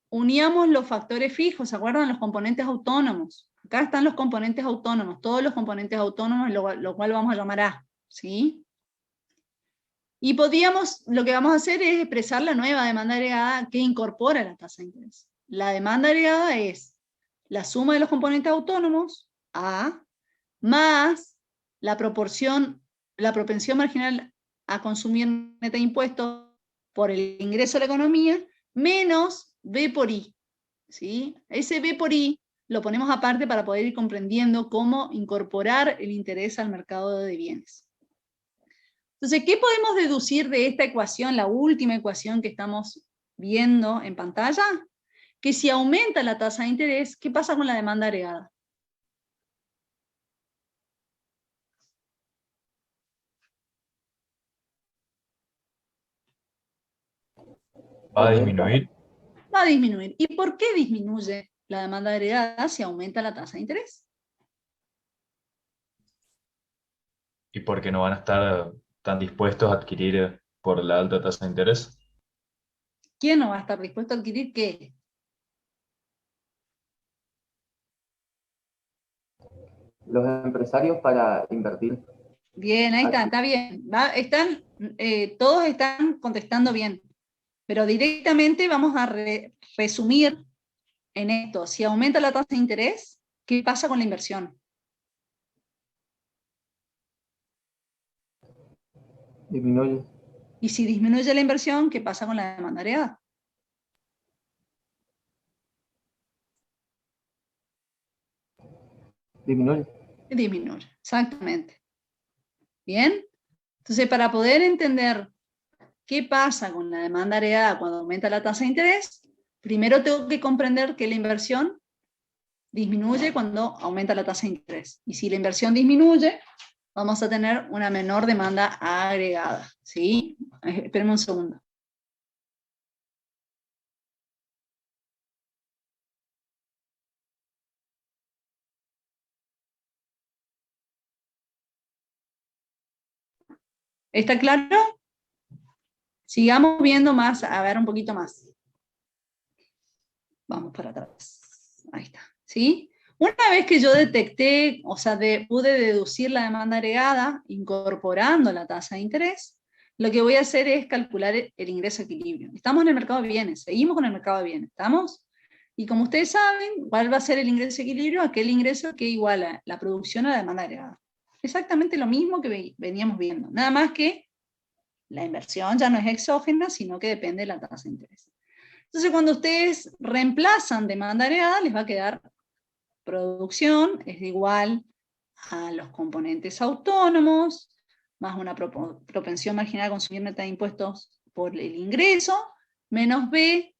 Uníamos los factores fijos, ¿se acuerdan? Los componentes autónomos. Acá están los componentes autónomos, todos los componentes autónomos, lo cual vamos a llamar A, ¿sí? Y lo que vamos a hacer es expresar la nueva demanda agregada que incorpora la tasa de interés. La demanda agregada es la suma de los componentes autónomos, A, más la propensión marginal a consumir neta de impuestos por el ingreso a la economía, menos B por I. ¿Sí? Ese B por I lo ponemos aparte para poder ir comprendiendo cómo incorporar el interés al mercado de bienes. Entonces, ¿qué podemos deducir de esta ecuación, la última ecuación que estamos viendo en pantalla? Que si aumenta la tasa de interés, ¿qué pasa con la demanda agregada? ¿Va a disminuir? Va a disminuir. ¿Y por qué disminuye la demanda agregada si aumenta la tasa de interés? ¿Y por qué no van a estar tan dispuestos a adquirir por la alta tasa de interés? ¿Quién no va a estar dispuesto a adquirir qué? Los empresarios para invertir. Bien, ahí está bien. Todos están contestando bien. Pero directamente vamos a resumir en esto. Si aumenta la tasa de interés, ¿qué pasa con la inversión? Disminuye. Y si disminuye la inversión, ¿qué pasa con la demanda agregada? Disminuye. Disminuye, exactamente. Bien, entonces para poder entender qué pasa con la demanda agregada cuando aumenta la tasa de interés, primero tengo que comprender que la inversión disminuye cuando aumenta la tasa de interés. Y si la inversión disminuye, vamos a tener una menor demanda agregada. ¿Sí? Espérenme un segundo. ¿Está claro? Sigamos viendo más, a ver un poquito más. Vamos para atrás. Ahí está. ¿Sí? Una vez que yo detecté, o sea, pude deducir la demanda agregada, incorporando la tasa de interés, lo que voy a hacer es calcular el ingreso a equilibrio. Estamos en el mercado de bienes, seguimos con el mercado de bienes, ¿estamos? Y como ustedes saben, ¿cuál va a ser el ingreso a equilibrio? Aquel ingreso que iguala la producción a la demanda agregada. Exactamente lo mismo que veníamos viendo, nada más que la inversión ya no es exógena, sino que depende de la tasa de interés. Entonces, cuando ustedes reemplazan demanda agregada, les va a quedar producción es igual a los componentes autónomos, más una propensión marginal a consumir neta de impuestos por el ingreso, menos B,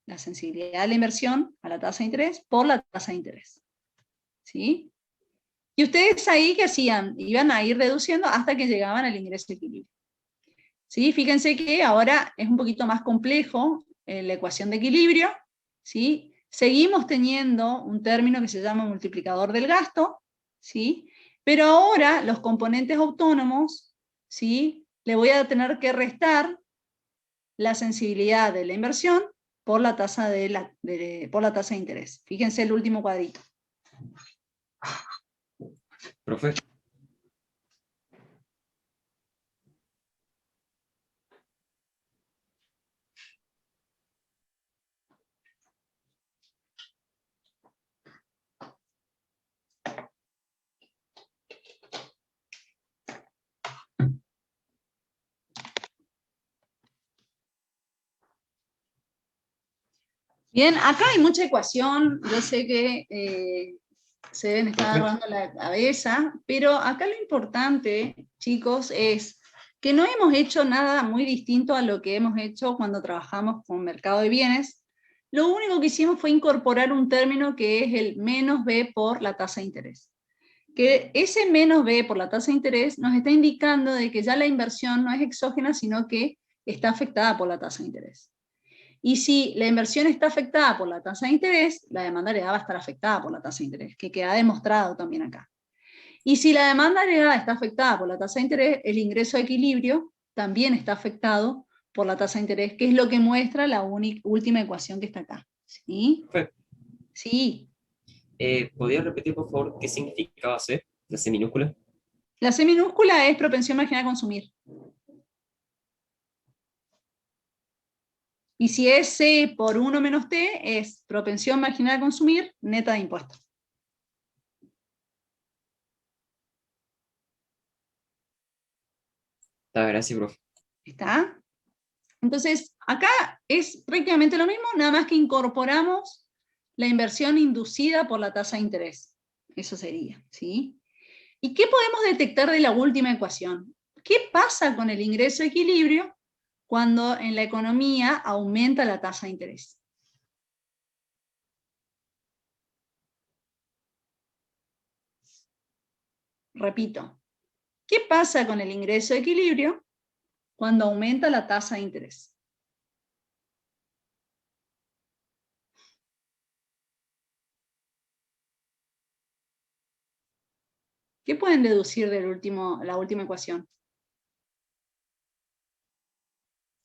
la sensibilidad de la inversión a la tasa de interés, por la tasa de interés. ¿Sí? Y ustedes ahí, ¿qué hacían? Iban a ir reduciendo hasta que llegaban al ingreso de equilibrio. ¿Sí? Fíjense que ahora es un poquito más complejo la ecuación de equilibrio, ¿sí? Seguimos teniendo un término que se llama multiplicador del gasto, ¿sí? Pero ahora los componentes autónomos, ¿sí? Le voy a tener que restar la sensibilidad de la inversión por la tasa por la tasa de interés. Fíjense el último cuadrito. Profe. Bien, acá hay mucha ecuación, yo sé que se deben estar agarrando la cabeza, pero acá lo importante, chicos, es que no hemos hecho nada muy distinto a lo que hemos hecho cuando trabajamos con mercado de bienes. Lo único que hicimos fue incorporar un término que es el menos B por la tasa de interés. Que ese menos B por la tasa de interés nos está indicando de que ya la inversión no es exógena, sino que está afectada por la tasa de interés. Y si la inversión está afectada por la tasa de interés, la demanda heredada va a estar afectada por la tasa de interés, que queda demostrado también acá. Y si la demanda heredada está afectada por la tasa de interés, el ingreso a equilibrio también está afectado por la tasa de interés, que es lo que muestra la última ecuación que está acá. ¿Sí? Sí. ¿Podría repetir, por favor, qué significaba C, la C minúscula? La C minúscula es propensión marginal a consumir. Y si es C por 1 menos T, es propensión marginal a consumir neta de impuestos. Gracias, profe. ¿Está? Entonces, acá es prácticamente lo mismo, nada más que incorporamos la inversión inducida por la tasa de interés. Eso sería, ¿sí? ¿Y qué podemos detectar de la última ecuación? ¿Qué pasa con el ingreso a equilibrio cuando en la economía aumenta la tasa de interés? Repito, ¿qué pasa con el ingreso a equilibrio cuando aumenta la tasa de interés? ¿Qué pueden deducir de la última ecuación?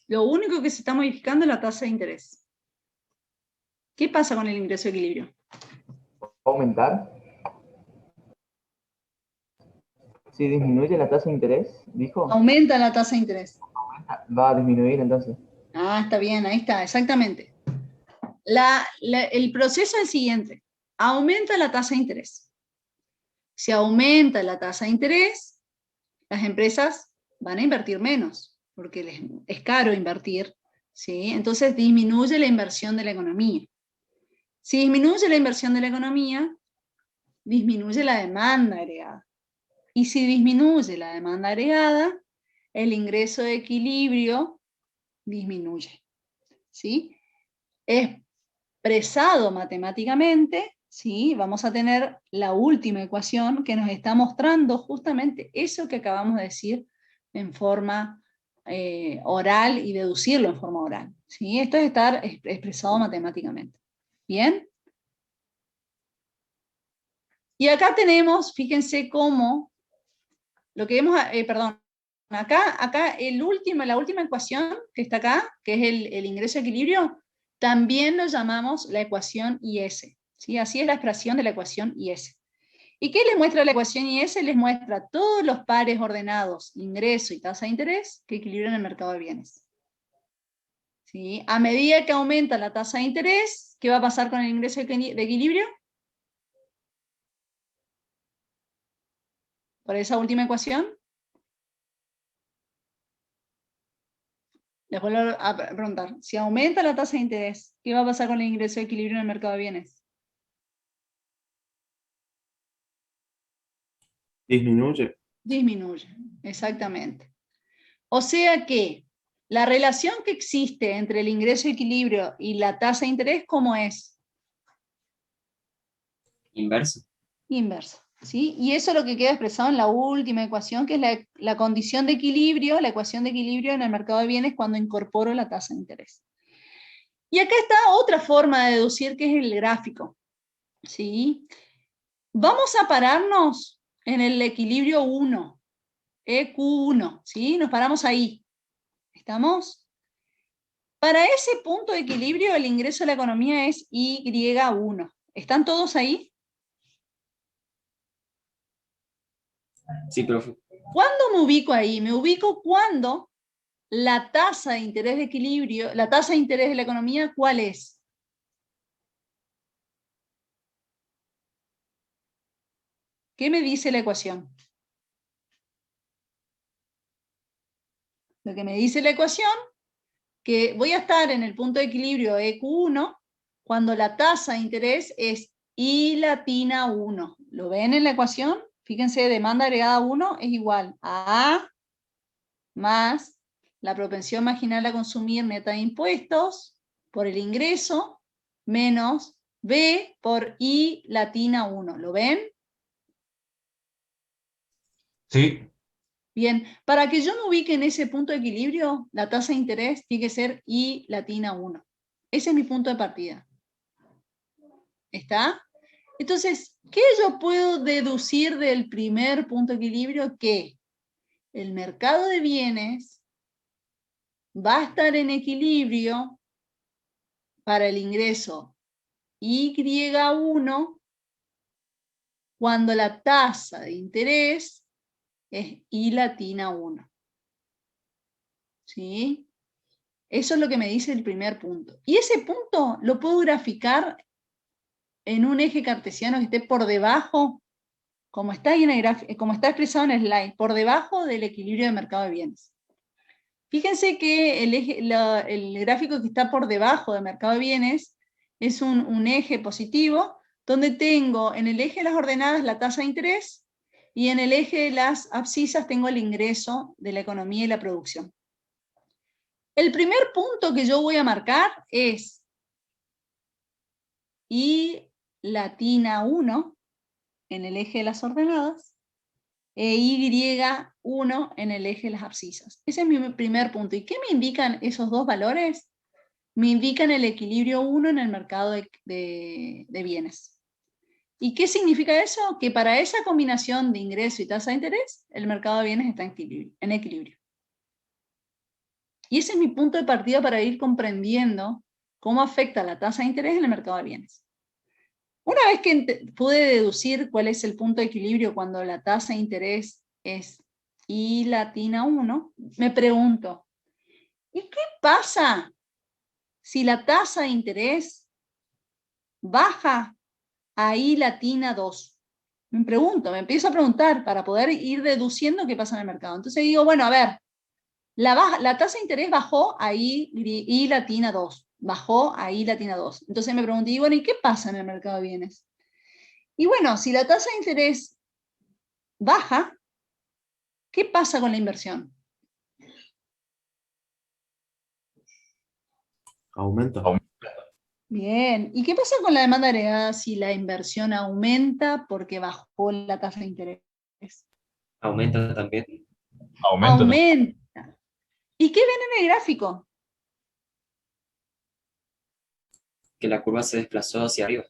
Lo único que se está modificando es la tasa de interés. ¿Qué pasa con el ingreso a equilibrio? ¿Aumentar? Si disminuye la tasa de interés, dijo. Aumenta la tasa de interés. Va a disminuir entonces. Ah, está bien, ahí está, exactamente. El proceso es el siguiente. Aumenta la tasa de interés. Si aumenta la tasa de interés, las empresas van a invertir menos, porque es caro invertir, ¿sí? Entonces disminuye la inversión de la economía. Si disminuye la inversión de la economía, disminuye la demanda agregada. Y si disminuye la demanda agregada, el ingreso de equilibrio disminuye. ¿Sí? Expresado matemáticamente, ¿sí? Vamos a tener la última ecuación que nos está mostrando justamente eso que acabamos de decir en forma oral y deducirlo en forma oral. ¿Sí? Esto es estar expresado matemáticamente. ¿Bien? Y acá tenemos, fíjense cómo, lo que vemos, perdón, acá la última ecuación que está acá, que es el ingreso a equilibrio, también lo llamamos la ecuación IS. ¿Sí? Así es la expresión de la ecuación IS. ¿Y qué les muestra la ecuación IS? Les muestra todos los pares ordenados, ingreso y tasa de interés, que equilibran el mercado de bienes. ¿Sí? A medida que aumenta la tasa de interés, ¿qué va a pasar con el ingreso de equilibrio? Por esa última ecuación. Les vuelvo a preguntar, si aumenta la tasa de interés, ¿qué va a pasar con el ingreso de equilibrio en el mercado de bienes? Disminuye. Disminuye, exactamente. O sea que la relación que existe entre el ingreso de equilibrio y la tasa de interés, ¿cómo es? Inverso. Inversa. ¿sí? Y eso es lo que queda expresado en la última ecuación, que es la condición de equilibrio, la ecuación de equilibrio en el mercado de bienes cuando incorporo la tasa de interés. Y acá está otra forma de deducir, que es el gráfico, ¿sí? Vamos a pararnos en el equilibrio 1, EQ1, ¿sí? Nos paramos ahí. ¿Estamos? Para ese punto de equilibrio, el ingreso a la economía es Y1. ¿Están todos ahí? Sí, profe. ¿Cuándo me ubico ahí? Me ubico cuando la tasa de interés de equilibrio, la tasa de interés de la economía, ¿cuál es? ¿Qué me dice la ecuación? Lo que me dice la ecuación, que voy a estar en el punto de equilibrio EQ1 cuando la tasa de interés es I latina 1. ¿Lo ven en la ecuación? Fíjense, demanda agregada 1 es igual a A más la propensión marginal a consumir neta de impuestos por el ingreso menos B por I latina 1. ¿Lo ven? Sí, Bien, para que yo me ubique en ese punto de equilibrio, la tasa de interés tiene que ser I latina 1. Ese es mi punto de partida. ¿Está? Entonces, ¿qué yo puedo deducir del primer punto de equilibrio? Que el mercado de bienes va a estar en equilibrio para el ingreso Y1 cuando la tasa de interés es I latina 1. ¿Sí? Eso es lo que me dice el primer punto. Y ese punto lo puedo graficar en un eje cartesiano que esté por debajo, como está, ahí en el como está expresado en el slide, por debajo del equilibrio de mercado de bienes. Fíjense que el gráfico que está por debajo del mercado de bienes es un eje positivo, donde tengo en el eje de las ordenadas la tasa de interés, y en el eje de las abscisas tengo el ingreso de la economía y la producción. El primer punto que yo voy a marcar es I latina 1 en el eje de las ordenadas e Y1 en el eje de las abscisas. Ese es mi primer punto. ¿Y qué me indican esos dos valores? Me indican el equilibrio 1 en el mercado de bienes. ¿Y qué significa eso? Que para esa combinación de ingreso y tasa de interés, el mercado de bienes está en equilibrio. Y ese es mi punto de partida para ir comprendiendo cómo afecta la tasa de interés en el mercado de bienes. Una vez que pude deducir cuál es el punto de equilibrio cuando la tasa de interés es I latina 1, me pregunto, ¿y qué pasa si la tasa de interés baja a I latina 2? Me pregunto, me empiezo a preguntar para poder ir deduciendo qué pasa en el mercado. Entonces digo, bueno, a ver, la tasa de interés bajó a I latina 2. Bajó a I latina 2. Entonces me pregunté, y bueno, ¿y qué pasa en el mercado de bienes? Y bueno, si la tasa de interés baja, ¿qué pasa con la inversión? Aumenta. Bien, ¿y qué pasa con la demanda agregada si la inversión aumenta porque bajó la tasa de interés? Aumenta también. Aumenta. ¿Y qué ven en el gráfico? Que la curva se desplazó hacia arriba.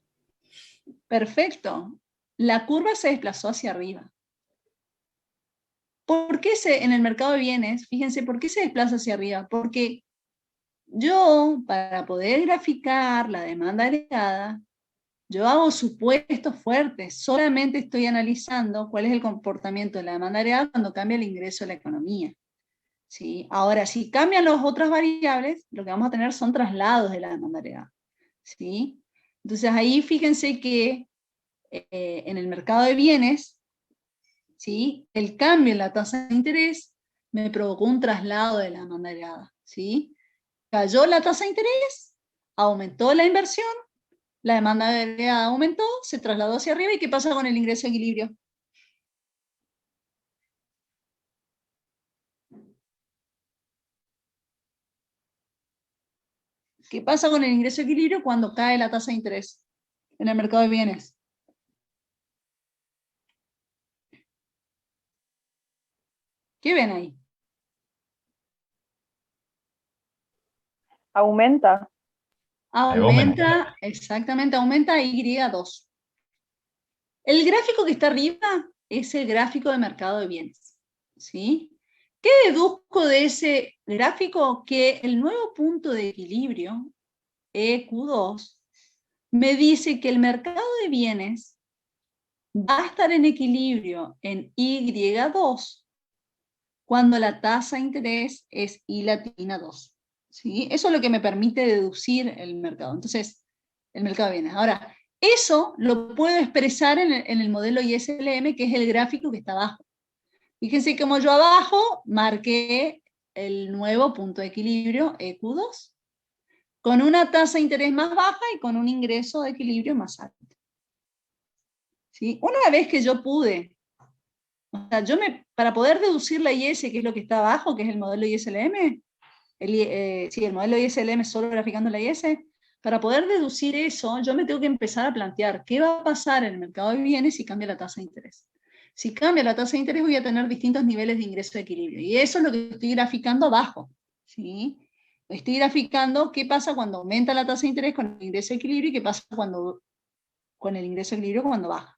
Perfecto. La curva se desplazó hacia arriba. ¿Por qué en el mercado de bienes, fíjense, por qué se desplaza hacia arriba? Porque yo, para poder graficar la demanda agregada, yo hago supuestos fuertes, solamente estoy analizando cuál es el comportamiento de la demanda agregada cuando cambia el ingreso de la economía. ¿Sí? Ahora, si cambian las otras variables, lo que vamos a tener son traslados de la demanda agregada. ¿Sí? Entonces ahí fíjense que en el mercado de bienes, ¿sí? El cambio en la tasa de interés me provocó un traslado de la demanda agregada. ¿Sí? Cayó la tasa de interés, aumentó la inversión, la demanda agregada aumentó, se trasladó hacia arriba, ¿y qué pasa con el ingreso a equilibrio? ¿Qué pasa con el ingreso a equilibrio cuando cae la tasa de interés en el mercado de bienes? ¿Qué ven ahí? Aumenta. Aumenta, exactamente, aumenta Y2. El gráfico que está arriba es el gráfico de mercado de bienes, ¿sí? ¿Qué deduzco de ese gráfico? Que el nuevo punto de equilibrio, EQ2, me dice que el mercado de bienes va a estar en equilibrio en Y2 cuando la tasa de interés es I latina 2. ¿Sí? Eso es lo que me permite deducir el mercado. Entonces, el mercado de bienes. Ahora, eso lo puedo expresar en el modelo ISLM, que es el gráfico que está abajo. Fíjense como yo abajo marqué el nuevo punto de equilibrio, EQ2, con una tasa de interés más baja y con un ingreso de equilibrio más alto. ¿Sí? Una vez que yo pude, o sea, para poder deducir la IS, que es lo que está abajo, que es el modelo ISLM, el modelo ISLM solo graficando la IS, para poder deducir eso, yo me tengo que empezar a plantear qué va a pasar en el mercado de bienes si cambia la tasa de interés. Si cambia la tasa de interés, voy a tener distintos niveles de ingreso de equilibrio. Y eso es lo que estoy graficando abajo. ¿Sí? Estoy graficando qué pasa cuando aumenta la tasa de interés con el ingreso de equilibrio y qué pasa con el ingreso de equilibrio cuando baja.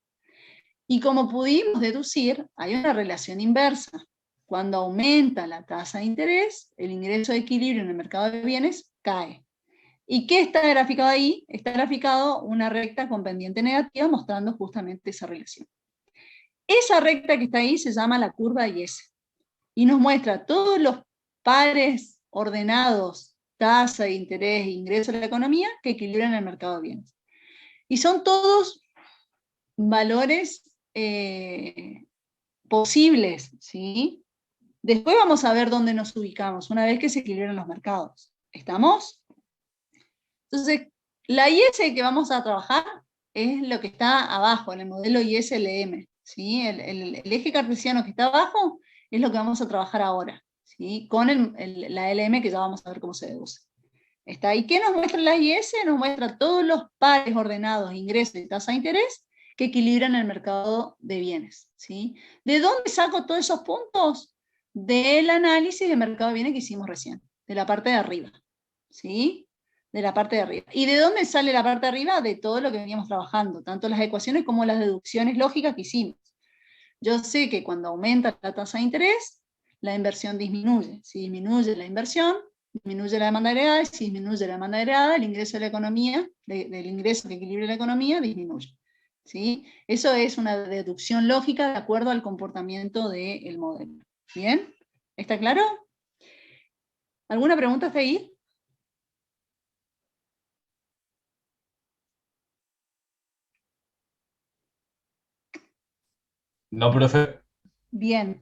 Y como pudimos deducir, hay una relación inversa. Cuando aumenta la tasa de interés, el ingreso de equilibrio en el mercado de bienes cae. ¿Y qué está graficado ahí? Está graficado una recta con pendiente negativa mostrando justamente esa relación. Esa recta que está ahí se llama la curva de IS. Y nos muestra todos los pares ordenados, tasa de interés e ingreso de la economía, que equilibran el mercado de bienes. Y son todos valores posibles, ¿sí? Después vamos a ver dónde nos ubicamos, una vez que se equilibran los mercados. ¿Estamos? Entonces, la IS que vamos a trabajar es lo que está abajo, en el modelo ISLM, ¿sí? El eje cartesiano que está abajo es lo que vamos a trabajar ahora, ¿sí? Con la LM, que ya vamos a ver cómo se deduce. ¿Está ahí? ¿Qué nos muestra la IS? Nos muestra todos los pares ordenados, ingresos y tasa de interés, que equilibran el mercado de bienes, ¿sí? ¿De dónde saco todos esos puntos? Del análisis de mercado de bienes que hicimos recién, de la parte de arriba, ¿sí? De la parte de arriba. ¿Y de dónde sale la parte de arriba? De todo lo que veníamos trabajando, tanto las ecuaciones como las deducciones lógicas que hicimos. Yo sé que cuando aumenta la tasa de interés, la inversión disminuye. Si disminuye la inversión, disminuye la demanda agregada, y si disminuye la demanda agregada, el ingreso de la economía, del ingreso que equilibra la economía, disminuye. ¿Sí? Eso es una deducción lógica de acuerdo al comportamiento del modelo. ¿Bien? ¿Está claro? ¿Alguna pregunta hasta ahí? No, profe. Bien.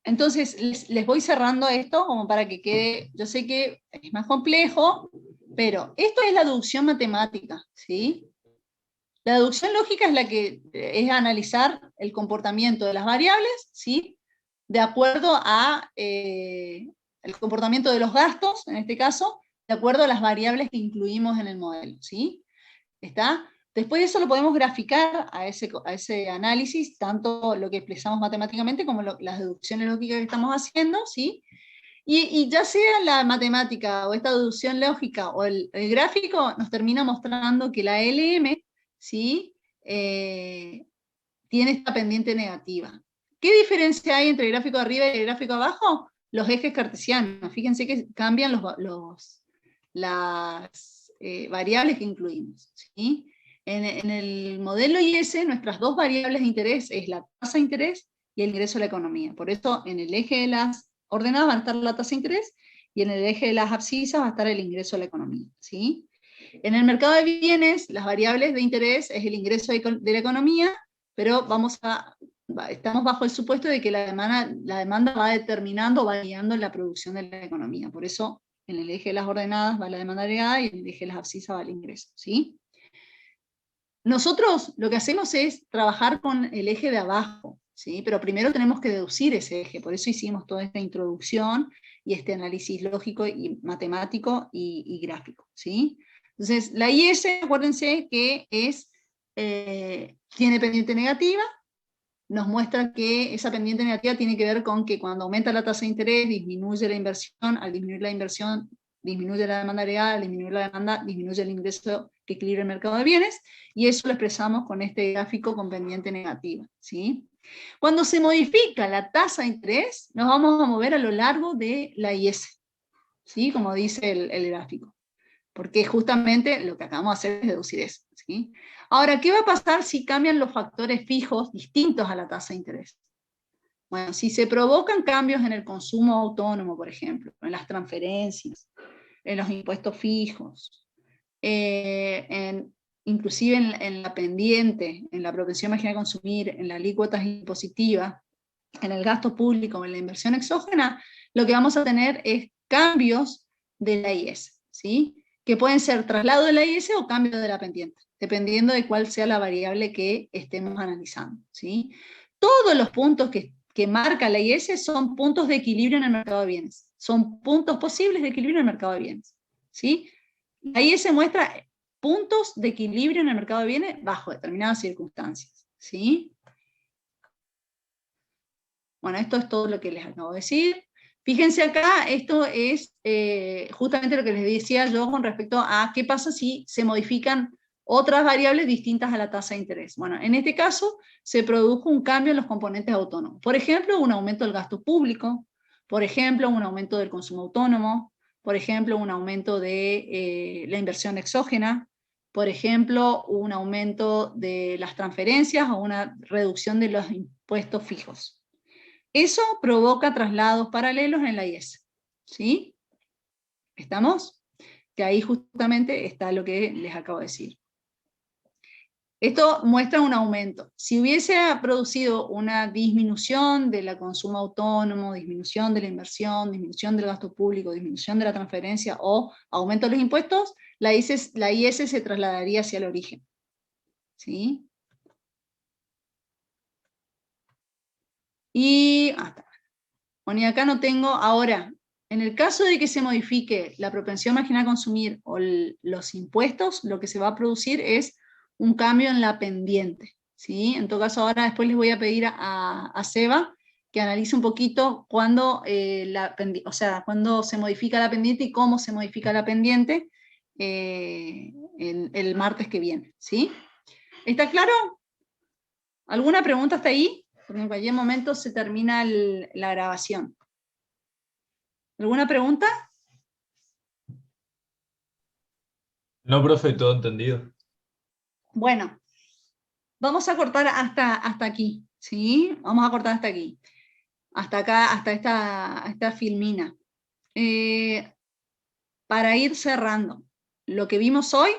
Entonces, les voy cerrando esto como para que quede, yo sé que es más complejo, pero esto es la deducción matemática, ¿sí? La deducción lógica es la que es analizar el comportamiento de las variables, ¿sí? De acuerdo a el comportamiento de los gastos, en este caso, de acuerdo a las variables que incluimos en el modelo, ¿sí? ¿Está? Después de eso lo podemos graficar a ese análisis, tanto lo que expresamos matemáticamente como las deducciones lógicas que estamos haciendo, ¿sí? Y ya sea la matemática o esta deducción lógica o el gráfico, nos termina mostrando que la LM, ¿sí? Tiene esta pendiente negativa. ¿Qué diferencia hay entre el gráfico de arriba y el gráfico de abajo? Los ejes cartesianos. Fíjense que cambian las variables que incluimos, ¿sí? En el modelo IS, nuestras dos variables de interés es la tasa de interés y el ingreso a la economía. Por eso, en el eje de las ordenadas va a estar la tasa de interés y en el eje de las abscisas va a estar el ingreso a la economía, ¿sí? En el mercado de bienes, las variables de interés es el ingreso de la economía, pero estamos bajo el supuesto de que la demanda va determinando, va guiando la producción de la economía. Por eso, en el eje de las ordenadas va la demanda agregada y en el eje de las abscisas va el ingreso, ¿sí? Nosotros lo que hacemos es trabajar con el eje de abajo, ¿sí? Pero primero tenemos que deducir ese eje, por eso hicimos toda esta introducción y este análisis lógico y matemático y gráfico, ¿sí? Entonces, la IS, acuérdense que tiene pendiente negativa, nos muestra que esa pendiente negativa tiene que ver con que cuando aumenta la tasa de interés, disminuye la inversión, al disminuir la inversión, disminuye la demanda real, al disminuir la demanda, disminuye el ingreso que equilibra el mercado de bienes, y eso lo expresamos con este gráfico con pendiente negativa, ¿sí? Cuando se modifica la tasa de interés, nos vamos a mover a lo largo de la IS, ¿sí? Como dice el gráfico, porque justamente lo que acabamos de hacer es deducir eso, ¿sí? Ahora, ¿qué va a pasar si cambian los factores fijos distintos a la tasa de interés? Bueno, si se provocan cambios en el consumo autónomo, por ejemplo, en las transferencias, en los impuestos fijos, inclusive en la pendiente, en la propensión marginal a consumir, en las alícuotas impositivas, en el gasto público, en la inversión exógena, lo que vamos a tener es cambios de la IS, ¿sí? Que pueden ser traslado de la IS o cambio de la pendiente, dependiendo de cuál sea la variable que estemos analizando, ¿sí? Todos los puntos que marca la IS son puntos de equilibrio en el mercado de bienes, son puntos posibles de equilibrio en el mercado de bienes, ¿sí? La IS muestra puntos de equilibrio en el mercado de bienes bajo determinadas circunstancias, ¿sí? Bueno, esto es todo lo que les acabo de decir. Fíjense acá, esto es justamente lo que les decía yo con respecto a qué pasa si se modifican otras variables distintas a la tasa de interés. Bueno, en este caso se produjo un cambio en los componentes autónomos. Por ejemplo, un aumento del gasto público, por ejemplo, un aumento del consumo autónomo, por ejemplo, un aumento de la inversión exógena, por ejemplo, un aumento de las transferencias o una reducción de los impuestos fijos. Eso provoca traslados paralelos en la IS, ¿sí? ¿Estamos? Que ahí justamente está lo que les acabo de decir. Esto muestra un aumento. Si hubiese producido una disminución del consumo autónomo, disminución de la inversión, disminución del gasto público, disminución de la transferencia o aumento de los impuestos, la IS se trasladaría hacia el origen, ¿sí? Y hasta. Bueno, y acá no tengo, ahora, en el caso de que se modifique la propensión marginal a consumir o los impuestos, lo que se va a producir es un cambio en la pendiente, ¿sí? En todo caso, ahora después les voy a pedir a Seba que analice un poquito cuándo cuándo se modifica la pendiente y cómo se modifica la pendiente el martes que viene, ¿sí? ¿Está claro? ¿Alguna pregunta hasta ahí? Porque en cualquier momento se termina la grabación. ¿Alguna pregunta? No, profe, todo entendido. Bueno, vamos a cortar hasta aquí, ¿sí? Vamos a cortar hasta aquí. Hasta acá, hasta esta filmina. Para ir cerrando, lo que vimos hoy,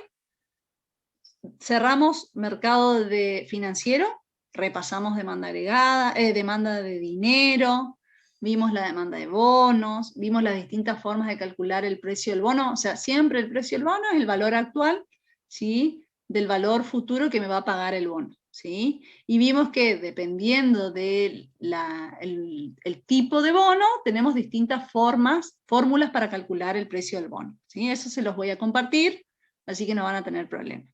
cerramos mercado financiero, repasamos demanda agregada, demanda de dinero, vimos la demanda de bonos, vimos las distintas formas de calcular el precio del bono, o sea, siempre el precio del bono es el valor actual, ¿sí?, del valor futuro que me va a pagar el bono, ¿sí? Y vimos que dependiendo del el tipo de bono, tenemos distintas fórmulas para calcular el precio del bono, ¿sí? Eso se los voy a compartir, así que no van a tener problema.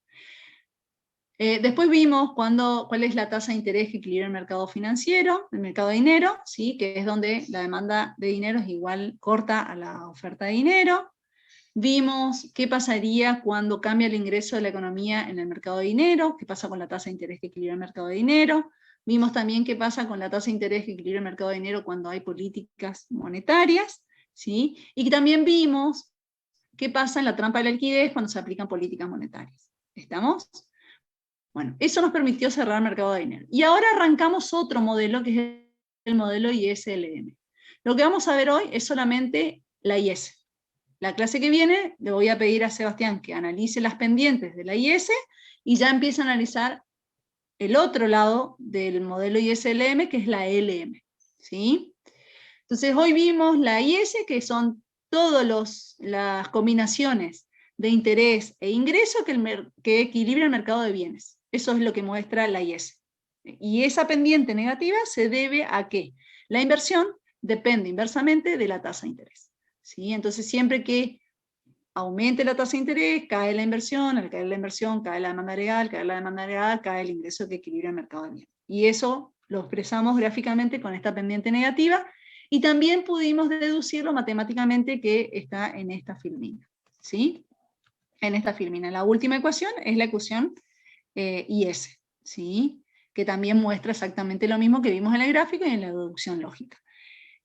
Después vimos cuál es la tasa de interés que equilibra el mercado financiero, el mercado de dinero, ¿sí? Que es donde la demanda de dinero es igual corta a la oferta de dinero. Vimos qué pasaría cuando cambia el ingreso de la economía en el mercado de dinero, qué pasa con la tasa de interés que equilibra el mercado de dinero. Vimos también qué pasa con la tasa de interés que equilibra el mercado de dinero cuando hay políticas monetarias, ¿sí? Y también vimos qué pasa en la trampa de la liquidez cuando se aplican políticas monetarias. ¿Estamos? Bueno, eso nos permitió cerrar el mercado de dinero. Y ahora arrancamos otro modelo, que es el modelo ISLM. Lo que vamos a ver hoy es solamente la IS. La clase que viene le voy a pedir a Sebastián que analice las pendientes de la IS y ya empiece a analizar el otro lado del modelo ISLM, que es la LM, ¿sí? Entonces hoy vimos la IS, que son todas las combinaciones de interés e ingreso que equilibra el mercado de bienes. Eso es lo que muestra la IS. Y esa pendiente negativa se debe a que la inversión depende inversamente de la tasa de interés, ¿sí? Entonces siempre que aumente la tasa de interés, cae la inversión, al caer la inversión cae la demanda real, cae la demanda real, cae el ingreso que equilibra el mercado de bienes. Y eso lo expresamos gráficamente con esta pendiente negativa, y también pudimos deducirlo matemáticamente que está en esta filmina, ¿sí? En esta filmina. La última ecuación es la ecuación IS, ¿sí? Que también muestra exactamente lo mismo que vimos en el gráfico y en la deducción lógica.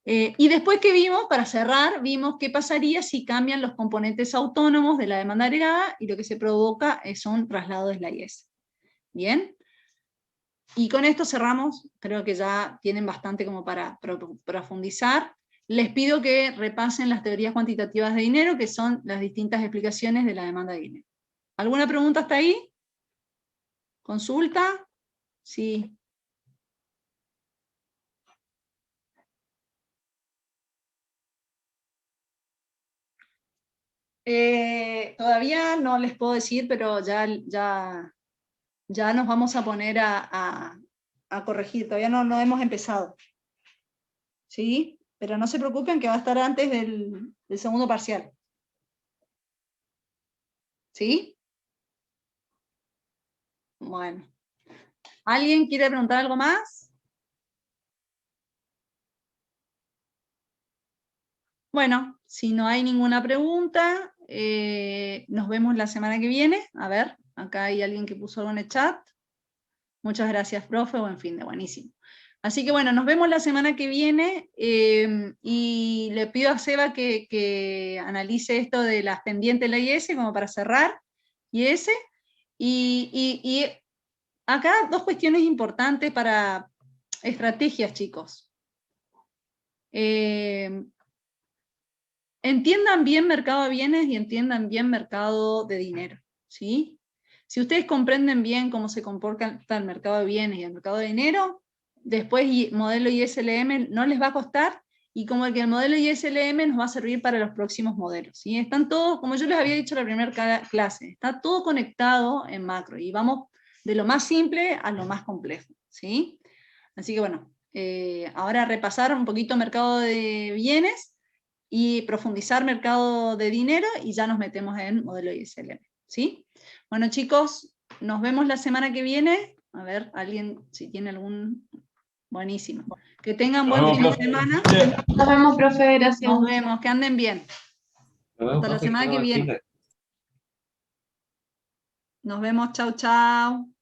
Y después que vimos, para cerrar, vimos qué pasaría si cambian los componentes autónomos de la demanda agregada y lo que se provoca es un traslado de la IS. ¿Bien? Y con esto cerramos, creo que ya tienen bastante como para profundizar. Les pido que repasen las teorías cuantitativas de dinero, que son las distintas explicaciones de la demanda de dinero. ¿Alguna pregunta hasta ahí? ¿Consulta? Sí. Todavía no les puedo decir, pero ya nos vamos a poner a corregir. Todavía no hemos empezado. ¿Sí? Pero no se preocupen que va a estar antes del segundo parcial. ¿Sí? Bueno. ¿Alguien quiere preguntar algo más? Bueno, si no hay ninguna pregunta, nos vemos la semana que viene. A ver, acá hay alguien que puso algo en el chat. Muchas gracias, profe, buen fin de, buenísimo. Así que bueno, nos vemos la semana que viene, y le pido a Seba que analice esto de las pendientes de la IS, como para cerrar, IS, y acá dos cuestiones importantes para estrategias, chicos. Entiendan bien mercado de bienes y entiendan bien mercado de dinero, ¿sí? Si ustedes comprenden bien cómo se comporta el mercado de bienes y el mercado de dinero, después modelo ISLM no les va a costar, y como que el modelo ISLM nos va a servir para los próximos modelos, ¿sí? Están todos, como yo les había dicho en la primera clase, está todo conectado en macro, y vamos de lo más simple a lo más complejo, ¿sí? Así que bueno, ahora repasar un poquito mercado de bienes, y profundizar mercado de dinero, y ya nos metemos en modelo ISLM, ¿sí? Bueno, chicos, nos vemos la semana que viene. A ver, alguien si tiene algún... Buenísimo. Que tengan buen fin de semana. Nos vemos, profe, gracias. Nos vemos, que anden bien. Nos vemos, Hasta la profe, semana que tengan buen fin viene. de. Nos vemos, chau, chau.